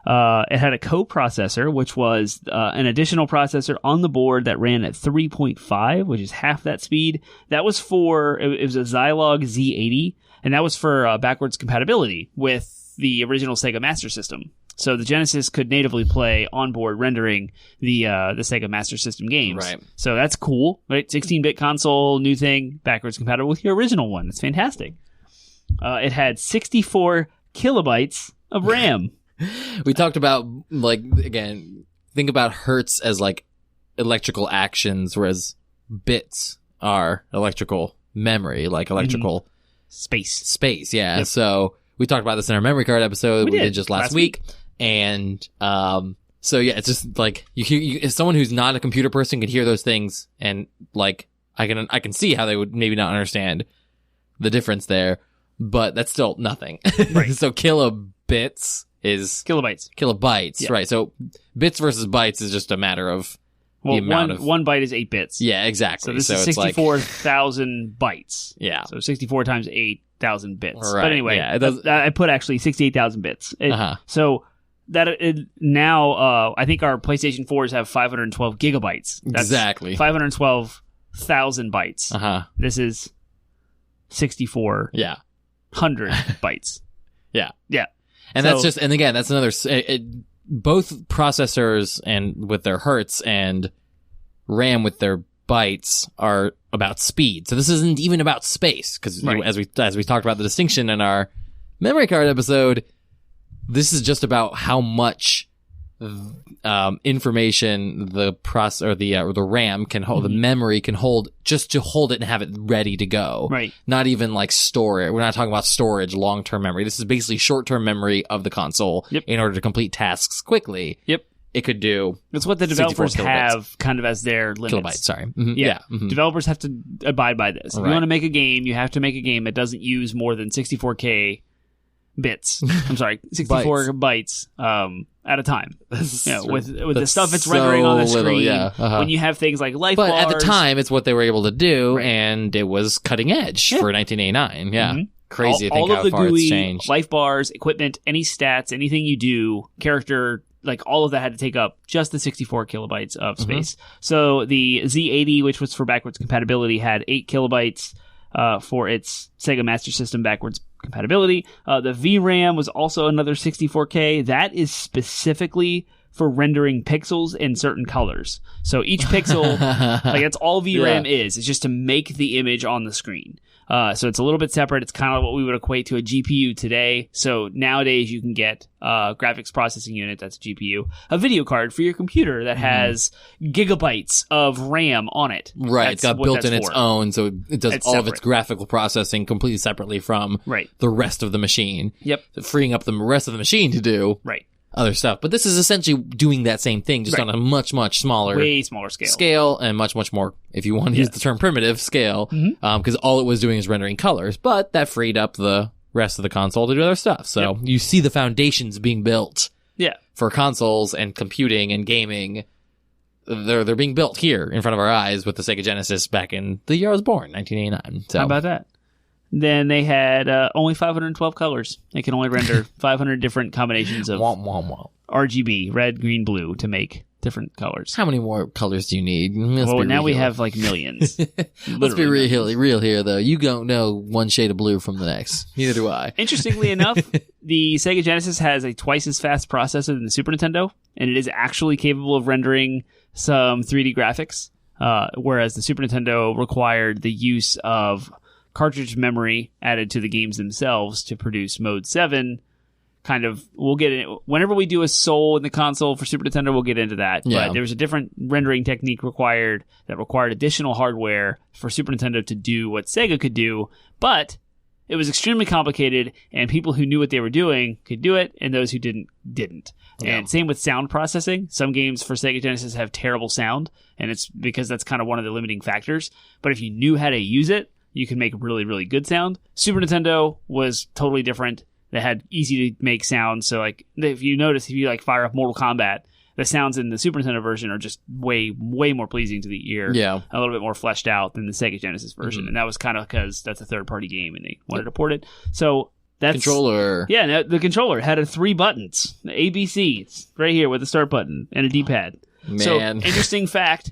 It had a coprocessor, which was an additional processor on the board that ran at 3.5, which is half that speed. That was it was a Zilog Z80, and that was for backwards compatibility with the original Sega Master System. So the Genesis could natively play onboard rendering the Sega Master System games. Right. So that's cool, right? 16-bit console, new thing, backwards compatible with your original one. It's fantastic. It had 64 kilobytes of RAM. We talked about, like, again, think about hertz as, like, electrical actions, whereas bits are electrical memory, like electrical space. Yeah. Yep. So we talked about this in our memory card episode we did just last week. And, so yeah, it's just like if someone who's not a computer person could hear those things, and like I can see how they would maybe not understand the difference there, but that's still nothing. Right. So kilobits is kilobytes, Yeah. right? So bits versus bytes is just a matter of the amount of one byte is 8 bits. Yeah, exactly. So this is 64,000 bytes. Yeah. So 64 times 8,000 bits. Right. But anyway, Yeah, I put actually 68,000 bits. So that now I think our PlayStation 4s have 512 gigabytes. That's exactly. 512,000 bytes. This is 6,400 bytes. Yeah. Yeah. And that's just, and again, that's another, both processors and with their hertz and RAM with their bytes are about speed. So this isn't even about space, because as we talked about the distinction in our memory card episode, this is just about how much information the RAM can hold, the memory can hold, just to hold it and have it ready to go. Right. Not even like store it. We're not talking about storage, long-term memory. This is basically short-term memory of the console in order to complete tasks quickly. Yep. It could do. It's what the developers have kind of as their limits. Kilobytes, sorry. Mm-hmm. Yeah. Mm-hmm. Developers have to abide by this. If you want to make a game, you have to make a game that doesn't use more than 64K bits. I'm sorry, 64 bytes at a time. With the stuff it's rendering on the screen. When you have things like life bars. But at the time, it's what they were able to do, and it was cutting edge for 1989. Yeah. Mm-hmm. Crazy to think how far it's changed. Life bars, equipment, any stats, anything you do, character, like all of that had to take up just the 64 kilobytes of space. So the Z80, which was for backwards compatibility, had 8 kilobytes for its Sega Master System backwards compatibility. The VRAM was also another 64K. That is specifically for rendering pixels in certain colors. So each pixel, like that's all VRAM is. It's just to make the image on the screen. So it's a little bit separate. It's kind of what we would equate to a GPU today. So nowadays you can get graphics processing unit, that's a GPU, a video card for your computer that has gigabytes of RAM on it. Right. It's got built in its own, so it does all of its graphical processing completely separately from the rest of the machine. Yep. So freeing up the rest of the machine to do other stuff. But this is essentially doing that same thing, just on a much, much smaller, way smaller scale, and much, much more, if you want to use the term primitive, scale, because all it was doing is rendering colors. But that freed up the rest of the console to do other stuff. So you see the foundations being built for consoles and computing and gaming. They're being built here in front of our eyes with the Sega Genesis back in the year I was born, 1989. So. How about that? Then they had only 512 colors. They can only render 500 different combinations of RGB, red, green, blue, to make different colors. How many more colors do you need? We have like millions. Let's be real here, though. You don't know one shade of blue from the next. Neither do I. Interestingly enough, the Sega Genesis has a twice as fast processor than the Super Nintendo, and it is actually capable of rendering some 3D graphics, whereas the Super Nintendo required the use of cartridge memory added to the games themselves to produce Mode 7. We'll get in whenever we do a Soul in the console for Super Nintendo, we'll get into that. Yeah. But there was a different rendering technique required additional hardware for Super Nintendo to do what Sega could do, but it was extremely complicated, and people who knew what they were doing could do it, and those who didn't. Yeah. And same with sound processing. Some games for Sega Genesis have terrible sound, and it's because that's kind of one of the limiting factors. But if you knew how to use it, you can make really, really good sound. Super Nintendo was totally different. They had easy to make sounds. So like, if you notice, if you like fire up Mortal Kombat, the sounds in the Super Nintendo version are just way, way more pleasing to the ear. Yeah. A little bit more fleshed out than the Sega Genesis version. And that was kind of because that's a third party game and they wanted to port it. So that's controller. Yeah. The controller had 3 buttons, the ABC. It's right here with the start button and a D-pad. Man. So interesting fact.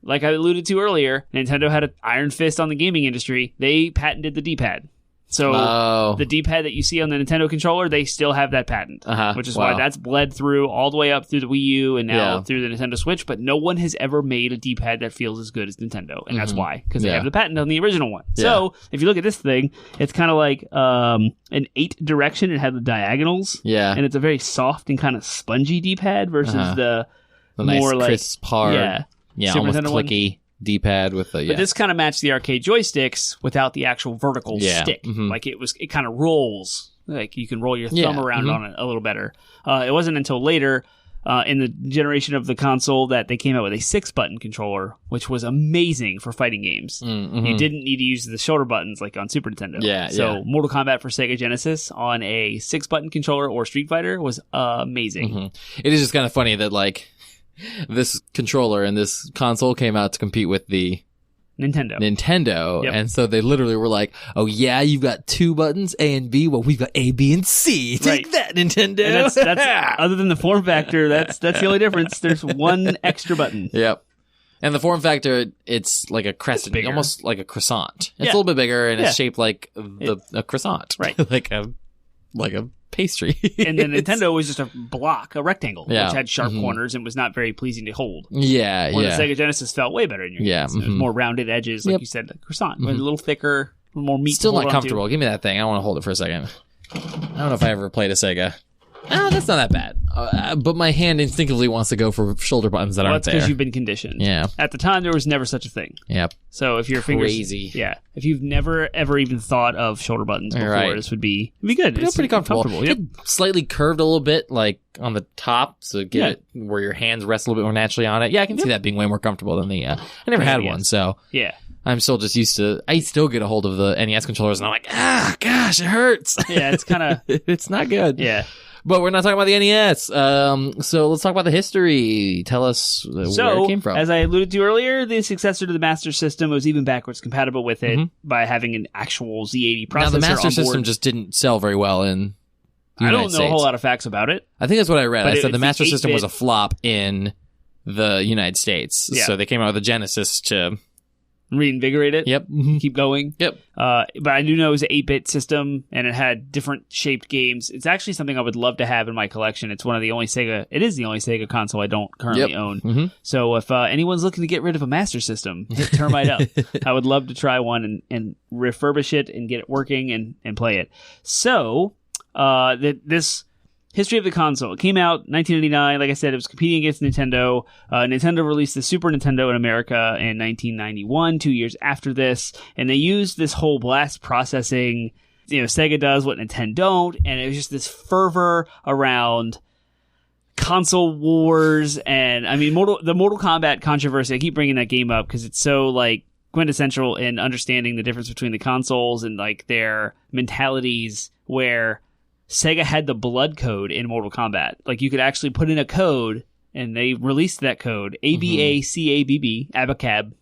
Like I alluded to earlier, Nintendo had an iron fist on the gaming industry. They patented the D-pad. So the D-pad that you see on the Nintendo controller, they still have that patent, which is why that's bled through all the way up through the Wii U and now through the Nintendo Switch. But no one has ever made a D-pad that feels as good as Nintendo, and that's why, because they have the patent on the original one. Yeah. So if you look at this thing, it's kind of like an 8 direction. It had the diagonals, and it's a very soft and kind of spongy D-pad versus the more nice, crisp, hard, almost Nintendo clicky. One. D-pad with the But this kind of matched the arcade joysticks without the actual vertical stick. Like it kind of rolls. Like you can roll your thumb around on it a little better. It wasn't until later in the generation of the console that they came out with a 6-button controller, which was amazing for fighting games. You didn't need to use the shoulder buttons like on Super Nintendo. So Mortal Kombat for Sega Genesis on a 6-button controller or Street Fighter was amazing. It is just kind of funny that like this controller and this console came out to compete with the Nintendo. And so they literally were like, oh yeah, you've got 2 buttons, A and B. Well, we've got A, B, and C. Take that, Nintendo. And that's other than the form factor, that's the only difference. There's 1 extra button. Yep. And the form factor, it's like a crescent, almost like a croissant. It's a little bit bigger, and it's shaped like a croissant. Right. like a pastry. And then Nintendo was just a rectangle, which had sharp corners and was not very pleasing to hold. Where the Sega Genesis felt way better in your hands. More rounded edges, like you said, like croissant. A little thicker, a little more meat. Still not comfortable. Give me that thing. I want to hold it for a second. I don't know if I ever played a Sega. Oh, that's not that bad. But my hand instinctively wants to go for shoulder buttons that aren't there. That's because you've been conditioned. Yeah. At the time, there was never such a thing. Yep. So if your fingers... Crazy. Yeah. If you've never, ever even thought of shoulder buttons before, this would be good. It's pretty comfortable. Yep. Slightly curved a little bit, like on the top, so get it where your hands rest a little bit more naturally on it. Yeah, I can see that being way more comfortable than the... I never had one, so... Yeah. I'm still just used to... I still get a hold of the NES controllers, and I'm like, gosh, it hurts. Yeah, it's kind of... It's not good. Yeah. But we're not talking about the NES. So let's talk about the history. Tell us where it came from. As I alluded to earlier, the successor to the Master System was even backwards compatible with it by having an actual Z80 processor. Now, the Master on board. System just didn't sell very well in the United States. I don't know a whole lot of facts about it. I think that's what I read. But I said the Master System was a flop in the United States. Yeah. So they came out with the Genesis to... reinvigorate it. Yep. Keep going. Yep. But I do know it was an 8-bit system, and it had different shaped games. It's actually something I would love to have in my collection. It's one of the only Sega... It is the only Sega console I don't currently own. So if anyone's looking to get rid of a Master System, hit Termite up. I would love to try one and refurbish it and get it working and play it. So, this... history of the console. It came out in 1989. Like I said, it was competing against Nintendo. Nintendo released the Super Nintendo in America in 1991, 2 years after this. And they used this whole blast processing. Sega does what Nintendo don't. And it was just this fervor around console wars. And I mean, the Mortal Kombat controversy, I keep bringing that game up because it's so like quintessential in understanding the difference between the consoles and like their mentalities, where Sega had the blood code in Mortal Kombat. Like, you could actually put in a code, and they released that code, ABACABB, ABACAB,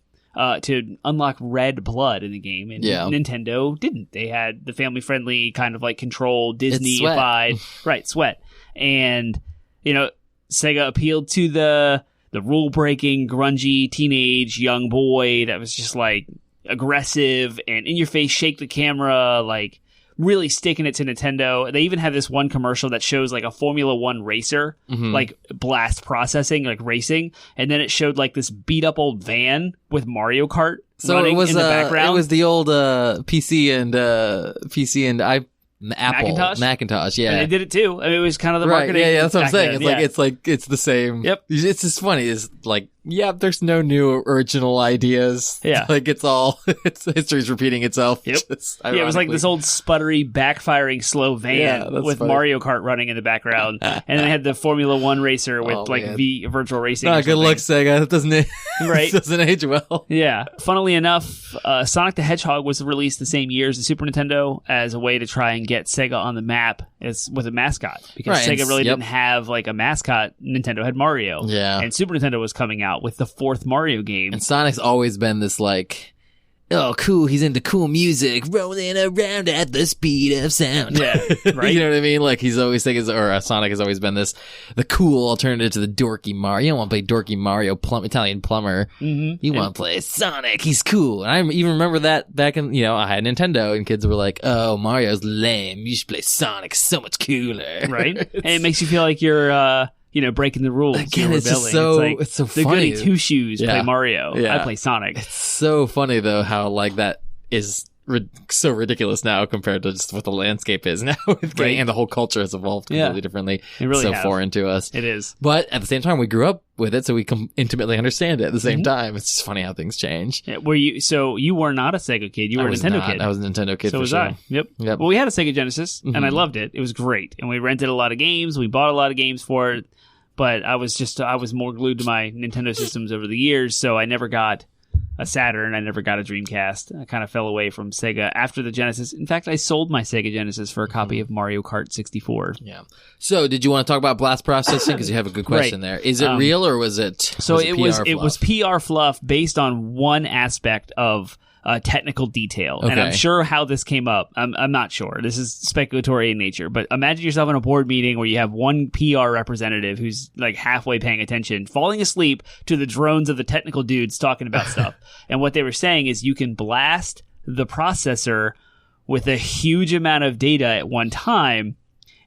to unlock red blood in the game. And Nintendo didn't. They had the family-friendly kind of like control, Disney-ified... Right, sweat. And, Sega appealed to the rule-breaking, grungy, teenage young boy that was just, like, aggressive and in-your-face, shake the camera, like... really sticking it to Nintendo. They even have this one commercial that shows like a Formula One racer, like blast processing, like racing, and then it showed like this beat up old van with Mario Kart running in the background. It was the old PC and Apple Macintosh, yeah. And they did it too. I mean, it was kind of the marketing. Yeah, that's what I'm saying. It's the same. Yep. It's just funny. It's like, there's no new original ideas. Yeah. Like history's repeating itself. Yep. It was like this old sputtery, backfiring, slow van with funny. Mario Kart running in the background. And then they had the Formula One racer with virtual racing. Good luck, Sega. That doesn't right. doesn't age well. Yeah. Funnily enough, Sonic the Hedgehog was released the same year as the Super Nintendo as a way to try and get Sega on the map with a mascot, because Sega really didn't have like a mascot. Nintendo had Mario, and Super Nintendo was coming out with the 4th Mario game. And Sonic's always been this like oh, cool, he's into cool music, rolling around at the speed of sound. Yeah, right. You know what I mean? Like, he's always thinking, Sonic has always been the cool alternative to the dorky Mario. You don't want to play dorky Mario, Italian plumber. Mm-hmm. You want to play Sonic. He's cool. And I even remember that back in, I had Nintendo, and kids were like, oh, Mario's lame. You should play Sonic. So much cooler. Right? And it makes you feel like you're, breaking the rules. Again, it's just it's so the funny. goody two-shoes play Mario. Yeah. I play Sonic. It's so funny, though, how, like, that is so ridiculous now compared to just what the landscape is now. Right. And the whole culture has evolved completely differently. It really so has. foreign to us. It is. But at the same time, we grew up with it, so we can intimately understand it at the same time. It's just funny how things change. Yeah, so you were not a Sega kid. You were a Nintendo kid. I was a Nintendo kid, so for was sure. I. Yep. Well, we had a Sega Genesis, and I loved it. It was great. And we rented a lot of games. We bought a lot of games for it. But I was more glued to my Nintendo systems over the years, so I never got a Saturn. I never got a Dreamcast. I kind of fell away from Sega after the Genesis. In fact, I sold my Sega Genesis for a copy of Mario Kart 64. Yeah. So, did you want to talk about blast processing? Because you have a good question there. Is it real or was it? So it was PR fluff based on one aspect of technical detail. Okay. And I'm sure how this came up. I'm not sure. This is speculatory in nature. But imagine yourself in a board meeting where you have one PR representative who's like halfway paying attention, falling asleep to the drones of the technical dudes talking about stuff. And what they were saying is you can blast the processor with a huge amount of data at one time,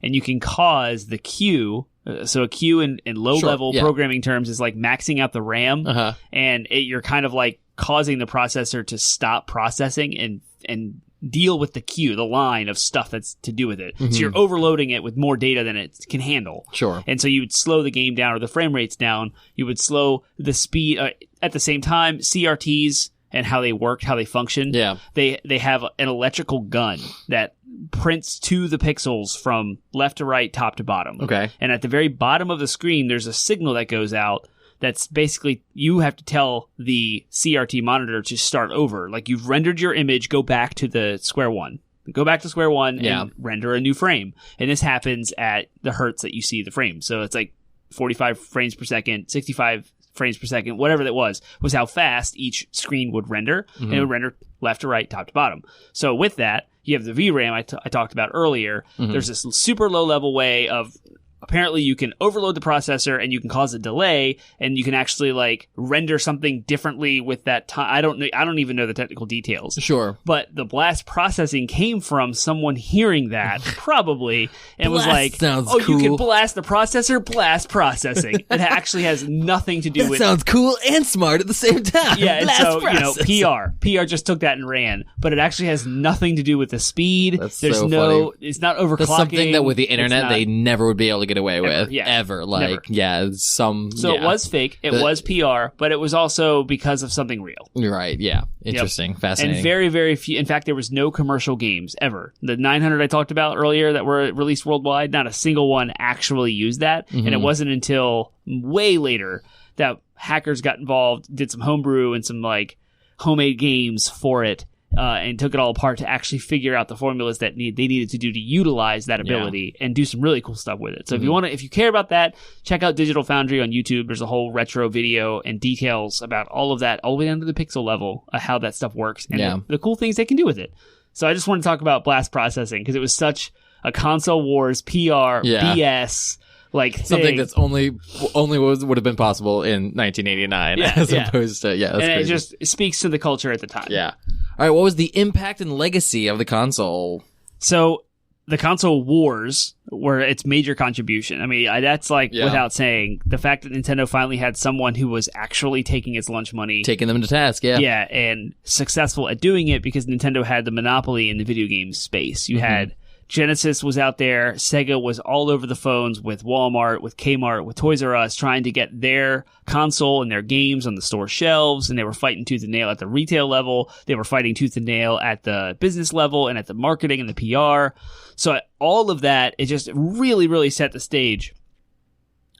and you can cause the queue. So a queue in low-level programming terms is like maxing out the RAM, and you're kind of like causing the processor to stop processing and deal with the queue, the line of stuff that's to do with it. So you're overloading it with more data than it can handle. Sure. And so you would slow the game down or the frame rates down. You would slow the speed. At the same time, CRTs and how they work, how they function. Yeah. They have an electrical gun that prints to the pixels from left to right, top to bottom. Okay. And at the very bottom of the screen, there's a signal that goes out that's basically you have to tell the CRT monitor to start over. Like you've rendered your image, go back to the square one. Go back to square one and render a new frame. And this happens at the hertz that you see the frame. So it's like 45 frames per second, 65 frames per second, whatever that was how fast each screen would render. And it would render left to right, top to bottom. So with that, you have the VRAM I talked about earlier. There's this super low level way of apparently you can overload the processor and you can cause a delay and you can actually like render something differently with that time. I don't even know the technical details. Sure. But the blast processing came from someone hearing that probably and was like, "Oh, cool. You can blast the processor, blast processing." It actually has nothing to do with sounds cool and smart at the same time. Yeah, blast and so, processing. PR just took that and ran, but it actually has nothing to do with the speed. That's There's so no funny. It's not overclocking. That's something that with the internet they never would be able to get away with. Yeah. Ever. Like, Never. So it was fake. It was PR, but it was also because of something real. Right, yeah. Interesting. Fascinating. And very, very few. In fact, there was no commercial games ever. The 900 I talked about earlier that were released worldwide, not a single one actually used that. And it wasn't until way later that hackers got involved, did some homebrew and some like homemade games for it. And took it all apart to actually figure out the formulas that they needed to do to utilize that ability and do some really cool stuff with it. So if you care about that, check out Digital Foundry on YouTube. There's a whole retro video and details about all of that, all the way down to the pixel level, how that stuff works and the cool things they can do with it. So I just want to talk about blast processing because it was such a console wars PR BS. Like something that's only would have been possible in 1989 as opposed to that's and crazy. it speaks to the culture at the time. Yeah. All right. What was the impact and legacy of the console? So the console wars were its major contribution. I mean, that's like without saying the fact that Nintendo finally had someone who was actually taking its lunch money, taking them to task. Yeah, and successful at doing it because Nintendo had the monopoly in the video game space. You had Genesis was out there. Sega was all over the phones with Walmart, with Kmart, with Toys R Us, trying to get their console and their games on the store shelves. And they were fighting tooth and nail at the retail level. They were fighting tooth and nail at the business level and at the marketing and the PR. So all of that, it just really, really set the stage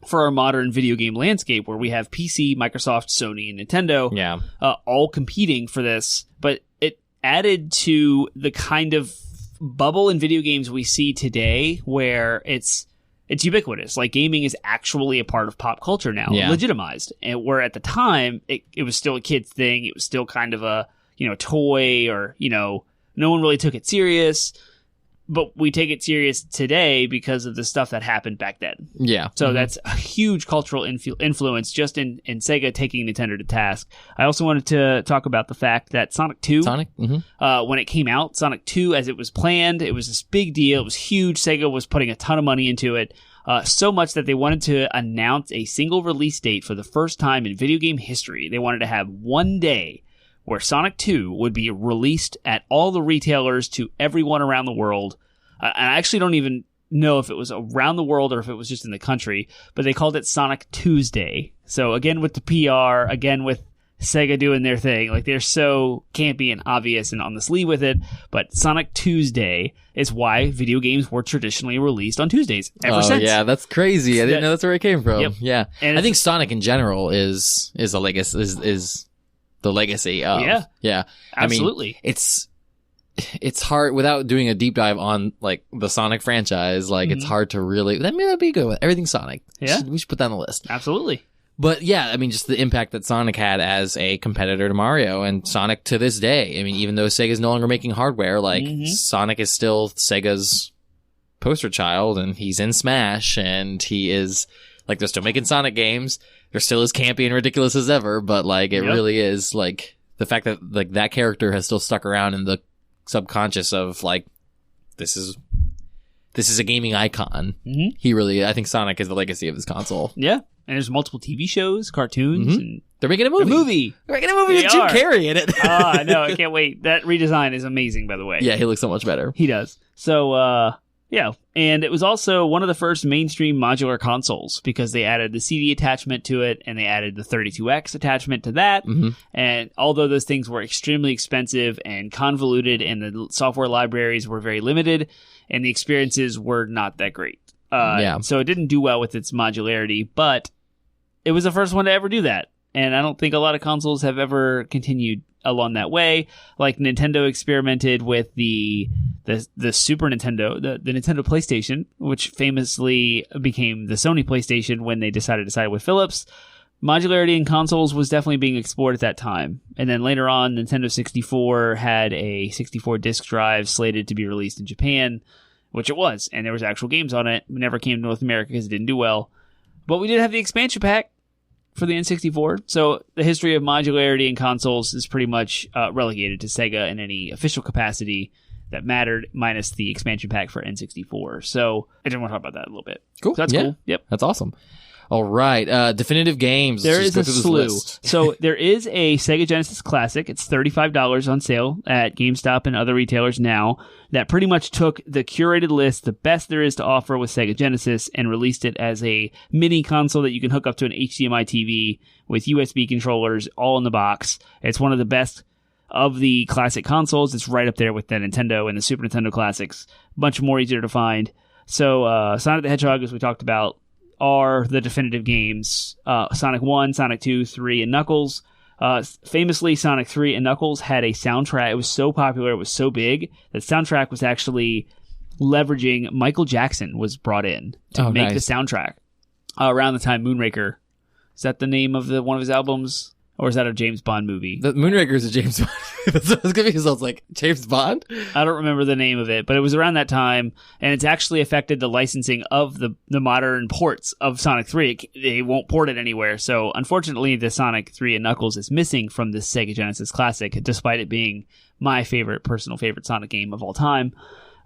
for our modern video game landscape where we have PC, Microsoft, Sony, and Nintendo all competing for this. But it added to the kind of bubble in video games we see today where it's ubiquitous. Like gaming is actually a part of pop culture now, legitimized. And where at the time it was still a kid's thing. It was still kind of a toy or, no one really took it serious. But we take it serious today because of the stuff that happened back then. Yeah. So that's a huge cultural influence just in Sega taking Nintendo to task. I also wanted to talk about the fact that Sonic 2, when it came out, Sonic 2, as it was planned, it was this big deal. It was huge. Sega was putting a ton of money into it. So much that they wanted to announce a single release date for the first time in video game history. They wanted to have one day where Sonic 2 would be released at all the retailers to everyone around the world. And I actually don't even know if it was around the world or if it was just in the country, but they called it Sonic Tuesday. So again with the PR, again with Sega doing their thing, like they're so campy and obvious and on the sleeve with it, but Sonic Tuesday is why video games were traditionally released on Tuesdays ever since. Yeah, that's crazy. I didn't know that's where it came from. Yep. Yeah. And I think Sonic in general is a legacy, is the legacy of. Yeah. Absolutely. I mean, it's hard without doing a deep dive on like the Sonic franchise. Like it's hard to really. That'd be good with everything Sonic. Yeah, we should put that on the list. Absolutely. But yeah, I mean, just the impact that Sonic had as a competitor to Mario, and Sonic to this day. I mean, even though Sega's no longer making hardware, like Sonic is still Sega's poster child, and he's in Smash, and he is like they're still making Sonic games. They're still as campy and ridiculous as ever, but like it really is like the fact that like that character has still stuck around in the subconscious of like this is a gaming icon. I think Sonic is the legacy of this console. Yeah, and there's multiple TV shows, cartoons, and they're making a movie. They're making a movie with Jim Carrey in it. I know, I can't wait. That redesign is amazing, by the way. Yeah, he looks so much better. He does. So yeah, and it was also one of the first mainstream modular consoles because they added the CD attachment to it and they added the 32X attachment to that. And although those things were extremely expensive and convoluted and the software libraries were very limited and the experiences were not that great. So it didn't do well with its modularity, but it was the first one to ever do that. And I don't think a lot of consoles have ever continued along that way. Like Nintendo experimented with the Super Nintendo, the Nintendo PlayStation, which famously became the Sony PlayStation when they decided to side with Philips. Modularity in consoles was definitely being explored at that time. And then later on, Nintendo 64 had a 64 disc drive slated to be released in Japan, which it was. And there was actual games on it. It never came to North America because it didn't do well. But we did have the expansion pack for the N64. So the history of modularity in consoles is pretty much relegated to Sega in any official capacity that mattered, minus the expansion pack for N64. So I just want to talk about that a little bit. Cool. So that's cool. Yep. That's awesome. All right. Definitive games. There is a slew. So there is a Sega Genesis Classic. It's $35 on sale at GameStop and other retailers now. That pretty much took the curated list, the best there is to offer with Sega Genesis, and released it as a mini console that you can hook up to an HDMI TV with USB controllers all in the box. It's one of the best of the classic consoles. It's right up there with the Nintendo and the Super Nintendo classics. A bunch more easier to find. So Sonic the Hedgehog, as we talked about, are the definitive games. Sonic 1, Sonic 2, 3, and Knuckles. Famously, Sonic 3 and Knuckles had a soundtrack. It was so popular, it was so big, that soundtrack was actually leveraging Michael Jackson was brought in to make the soundtrack around the time Moonraker. Is that the name of one of his albums? Or is that a James Bond movie? The Moonraker is a James Bond. That's what I was going to be, because I was like, James Bond? I don't remember the name of it, but it was around that time, and it's actually affected the licensing of the modern ports of Sonic 3. They won't port it anywhere, so unfortunately the Sonic 3 and Knuckles is missing from this Sega Genesis Classic, despite it being my personal favorite Sonic game of all time.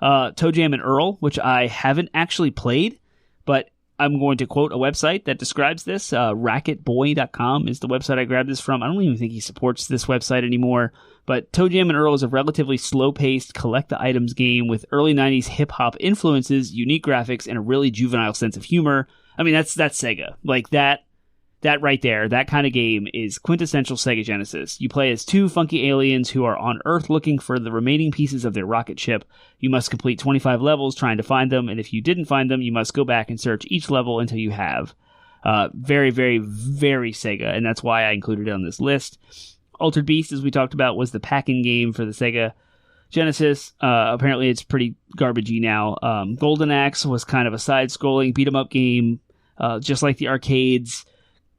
Toe Jam and Earl, which I haven't actually played, but I'm going to quote a website that describes this. Racketboy.com is the website I grabbed this from. I don't even think he supports this website anymore. But Toe Jam and Earl is a relatively slow-paced collect-the-items game with early 90s hip-hop influences, unique graphics, and a really juvenile sense of humor. I mean, that's Sega. Like, that right there, that kind of game is quintessential Sega Genesis. You play as two funky aliens who are on Earth looking for the remaining pieces of their rocket ship. You must complete 25 levels trying to find them, and if you didn't find them, you must go back and search each level until you have. Very, very, very Sega, and that's why I included it on this list. Altered Beast, as we talked about, was the pack-in game for the Sega Genesis. Apparently it's pretty garbagey now. Golden Axe was kind of a side-scrolling beat-em-up game, just like the arcades.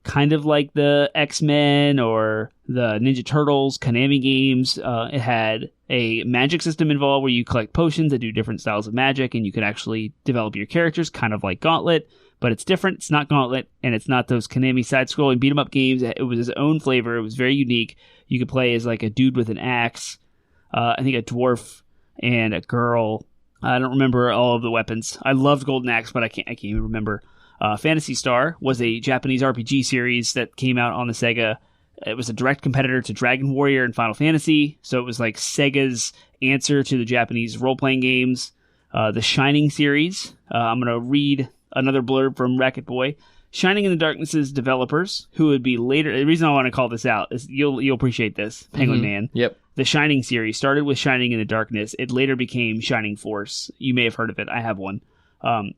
kind of like the X-Men or the Ninja Turtles, Konami games. It had a magic system involved where you collect potions that do different styles of magic, and you could actually develop your characters, kind of like Gauntlet, but it's different. It's not Gauntlet, and it's not those Konami side-scrolling beat-em-up games. It was its own flavor. It was very unique. You could play as like a dude with an axe, I think a dwarf, and a girl. I don't remember all of the weapons. I loved Golden Axe, but I can't even remember. Phantasy Star was a Japanese RPG series that came out on the Sega. It was a direct competitor to Dragon Warrior and Final Fantasy, so it was like Sega's answer to the Japanese role-playing games. The Shining series, I'm going to read another blurb from Racket Boy. Shining in the Darkness's developers, who would be later... The reason I want to call this out is you'll appreciate this, Penguin Man. Yep. The Shining series started with Shining in the Darkness. It later became Shining Force. You may have heard of it. I have one.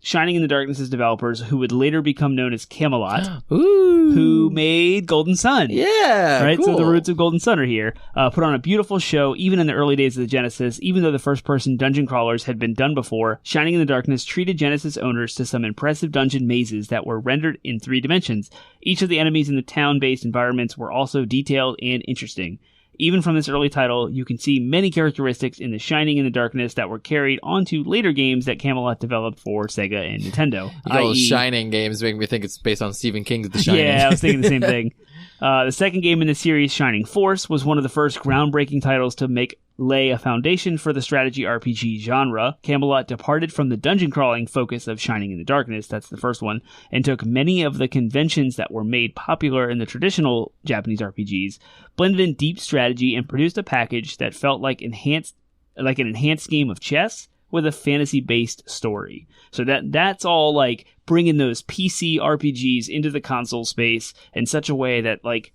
Shining in the Darkness's developers, who would later become known as Camelot, who made Golden Sun. Yeah, right. cool. So the roots of Golden Sun are here. Put on a beautiful show, even in the early days of the Genesis. Even though the first-person dungeon crawlers had been done before, Shining in the Darkness treated Genesis owners to some impressive dungeon mazes that were rendered in 3 dimensions. Each of the enemies in the town-based environments were also detailed and interesting. Even from this early title, you can see many characteristics in the Shining in the Darkness that were carried onto later games that Camelot developed for Sega and Nintendo. Those Shining games make me think it's based on Stephen King's The Shining. Yeah, I was thinking the same thing. The second game in the series, Shining Force, was one of the first groundbreaking titles to lay a foundation for the strategy RPG genre. Camelot departed from the dungeon crawling focus of Shining in the Darkness, that's the first one, and took many of the conventions that were made popular in the traditional Japanese RPGs, blended in deep strategy, and produced a package that felt like an enhanced game of chess with a fantasy-based story. So that's all like bringing those PC RPGs into the console space in such a way that like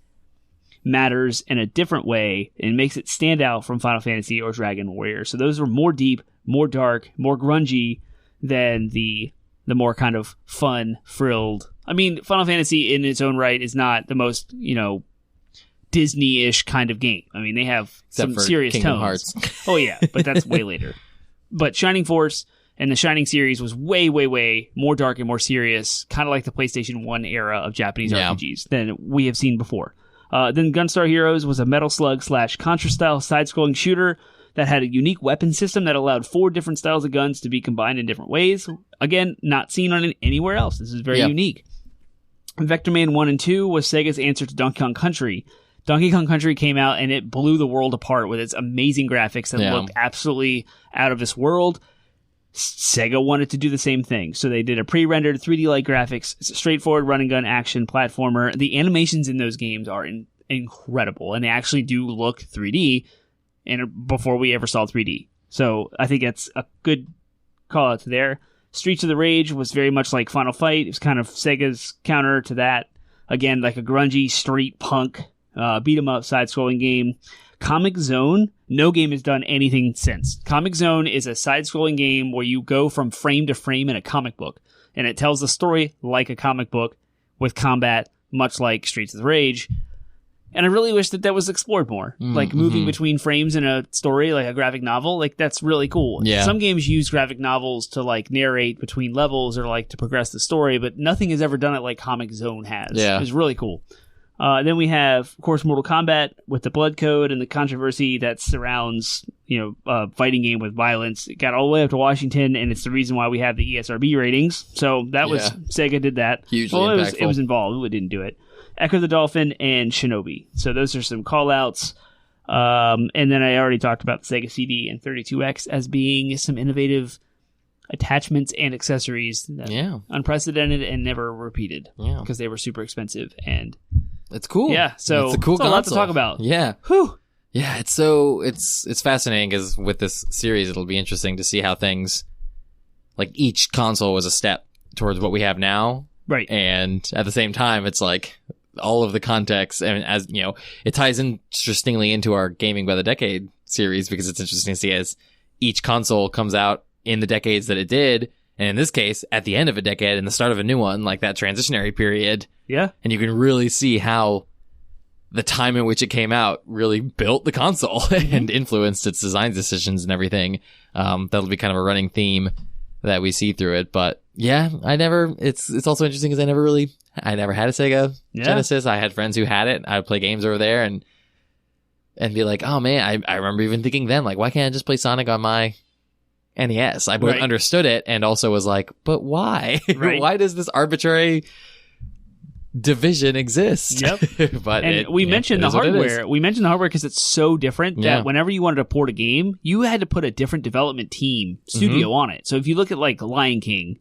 matters in a different way and makes it stand out from Final Fantasy or Dragon Warrior. So those were more deep, more dark, more grungy than the more kind of fun, frilled. I mean, Final Fantasy in its own right is not the most, Disney-ish kind of game. I mean, they have Except some for serious Kingdom tones. Hearts. Oh yeah, but that's way later. But Shining Force and the Shining series was way, way, way more dark and more serious, kind of like the PlayStation 1 era of Japanese RPGs than we have seen before. Then Gunstar Heroes was a Metal Slug / Contra-style side-scrolling shooter that had a unique weapon system that allowed 4 different styles of guns to be combined in different ways. Again, not seen on anywhere else. This is very unique. Vector Man 1 and 2 was Sega's answer to Donkey Kong Country. Donkey Kong Country came out and it blew the world apart with its amazing graphics that looked absolutely out of this world. Sega wanted to do the same thing, so they did a pre-rendered 3D-like graphics. It's a straightforward run-and-gun action platformer. The animations in those games are incredible, and they actually do look 3D before we ever saw 3D. So I think that's a good call-out to there. Streets of the Rage was very much like Final Fight. It was kind of Sega's counter to that. Again, like a grungy street punk beat-em-up side-scrolling game. Comic Zone, no game has done anything since. Comic Zone is a side-scrolling game where you go from frame to frame in a comic book, and it tells the story like a comic book with combat, much like Streets of Rage. And I really wish that was explored more. Like moving between frames in a story, like a graphic novel, like that's really cool. Yeah. Some games use graphic novels to like narrate between levels or like to progress the story, but nothing has ever done it like Comic Zone has. Yeah. It's really cool. Then we have, of course, Mortal Kombat with the blood code and the controversy that surrounds, a fighting game with violence. It got all the way up to Washington, and it's the reason why we have the ESRB ratings. So that was Sega did that. Hugely impactful. impactful. It was involved. It didn't do it. Echo the Dolphin and Shinobi. So those are some call-outs. And then I already talked about the Sega CD and 32X as being some innovative attachments and accessories that unprecedented and never repeated because they were super expensive and it's cool. Yeah, so it's a cool console. A lot to talk about. Yeah. Whew. Yeah, it's fascinating because with this series, it'll be interesting to see how things, like each console was a step towards what we have now. Right. And at the same time, it's like all of the context, and as it ties interestingly into our Gaming by the Decade series because it's interesting to see as each console comes out in the decades that it did. And in this case, at the end of a decade and the start of a new one, like that transitionary period. Yeah. And you can really see how the time in which it came out really built the console and influenced its design decisions and everything. That'll be kind of a running theme that we see through it. But yeah, it's also interesting because I never really I never had a Sega Yeah. Genesis. I had friends who had it. I would play games over there and be like, oh man, I remember even thinking then, like, why can't I just play Sonic on my NES? I both Right. understood it and also was like, but why? Right. Why does this arbitrary division exist? Yep. But we mentioned the is what it is. hardware. We mentioned the hardware because it's so different Yeah. that whenever you wanted to port a game, you had to put a different development team studio on it. So if you look at like Lion King,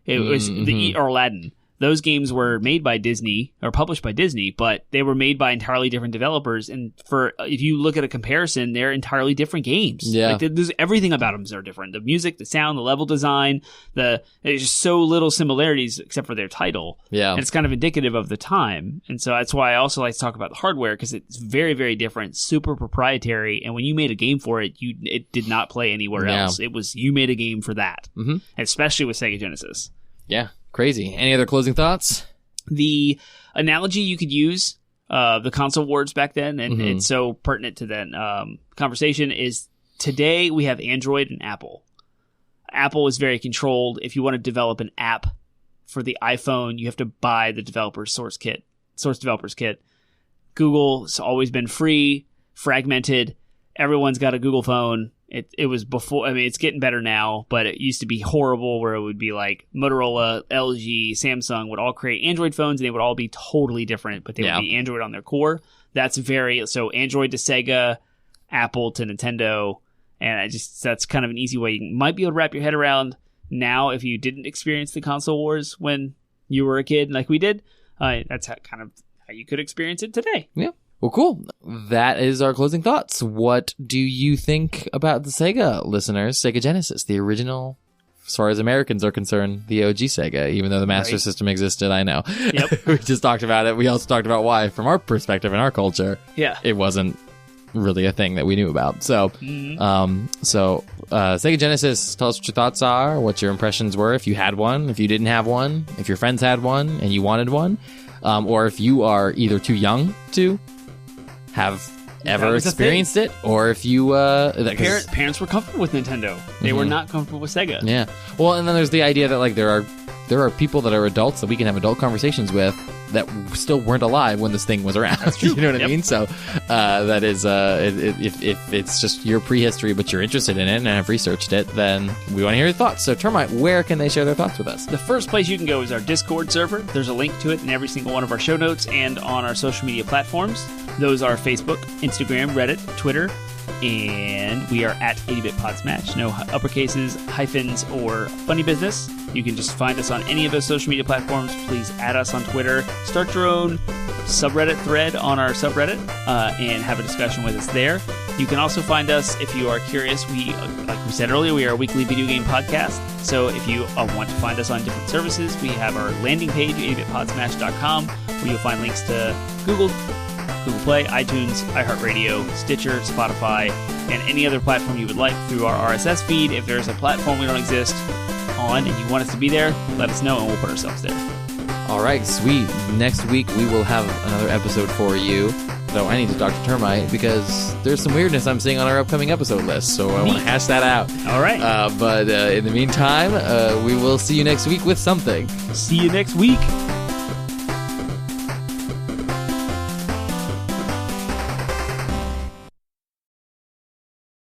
it was or Aladdin. Those games were made by Disney or published by Disney, but they were made by entirely different developers. And if you look at a comparison, they're entirely different games. Yeah. Like there's everything about them are different. The music, the sound, the level design, there's just so little similarities except for their title. Yeah. And it's kind of indicative of the time. And so that's why I also like to talk about the hardware because it's very, very different, super proprietary. And when you made a game for it, it did not play anywhere Yeah. else. It was, you made a game for that. Mhm. Especially with Sega Genesis. Yeah. Crazy. Any other closing thoughts? The analogy you could use, the console wars back then, and it's so pertinent to that conversation, is today we have Android and Apple. Apple is very controlled. If you want to develop an app for the iPhone, you have to buy the developer's source developer's kit. Google's always been free, fragmented. Everyone's got a Google phone. It was before, I mean, it's getting better now, but it used to be horrible where it would be like Motorola, LG, Samsung would all create Android phones and they would all be totally different, but they would be Android on their core. So Android to Sega, Apple to Nintendo, and that's kind of an easy way you might be able to wrap your head around now if you didn't experience the console wars when you were a kid like we did. That's how you could experience it today. Yeah. Well, cool. That is our closing thoughts. What do you think about the Sega, listeners? Sega Genesis, the original, as far as Americans are concerned, the OG Sega, even though the Master System existed, I know. Yep. We just talked about it. We also talked about why, from our perspective and our culture, it wasn't really a thing that we knew about. So, Sega Genesis, tell us what your thoughts are, what your impressions were, if you had one, if you didn't have one, if your friends had one and you wanted one, or if you are either too young to have ever experienced it, or if you parents were comfortable with Nintendo, they were not comfortable with Sega. Yeah. Well, and then there's the idea that like there are people that are adults that we can have adult conversations with that still weren't alive when this thing was around. That's true. You know what I mean? So that is if it's just your prehistory but you're interested in it and have researched it, then we want to hear your thoughts. So Termite, where can they share their thoughts with us? The first place you can go is our Discord server. There's a link to it in every single one of our show notes and on our social media platforms. Those are Facebook, Instagram, Reddit, Twitter, and we are at 80-bit Podsmash. No uppercases, hyphens, or funny business. You can just find us on any of those social media platforms. Please add us on Twitter. Start your own subreddit thread on our subreddit and have a discussion with us there. You can also find us, if you are curious, like we said earlier, we are a weekly video game podcast. So if you want to find us on different services, we have our landing page, 80bitpodsmash.com, where you'll find links to Google Play, iTunes, iHeartRadio, Stitcher, Spotify, and any other platform you would like through our RSS feed. If there's a platform we don't exist on and you want us to be there, let us know and we'll put ourselves there. All right, sweet. Next week we will have another episode for you. Though I need to talk to Termite because there's some weirdness I'm seeing on our upcoming episode list, so I want to hash that out. All right. But in the meantime, we will see you next week with something. See you next week.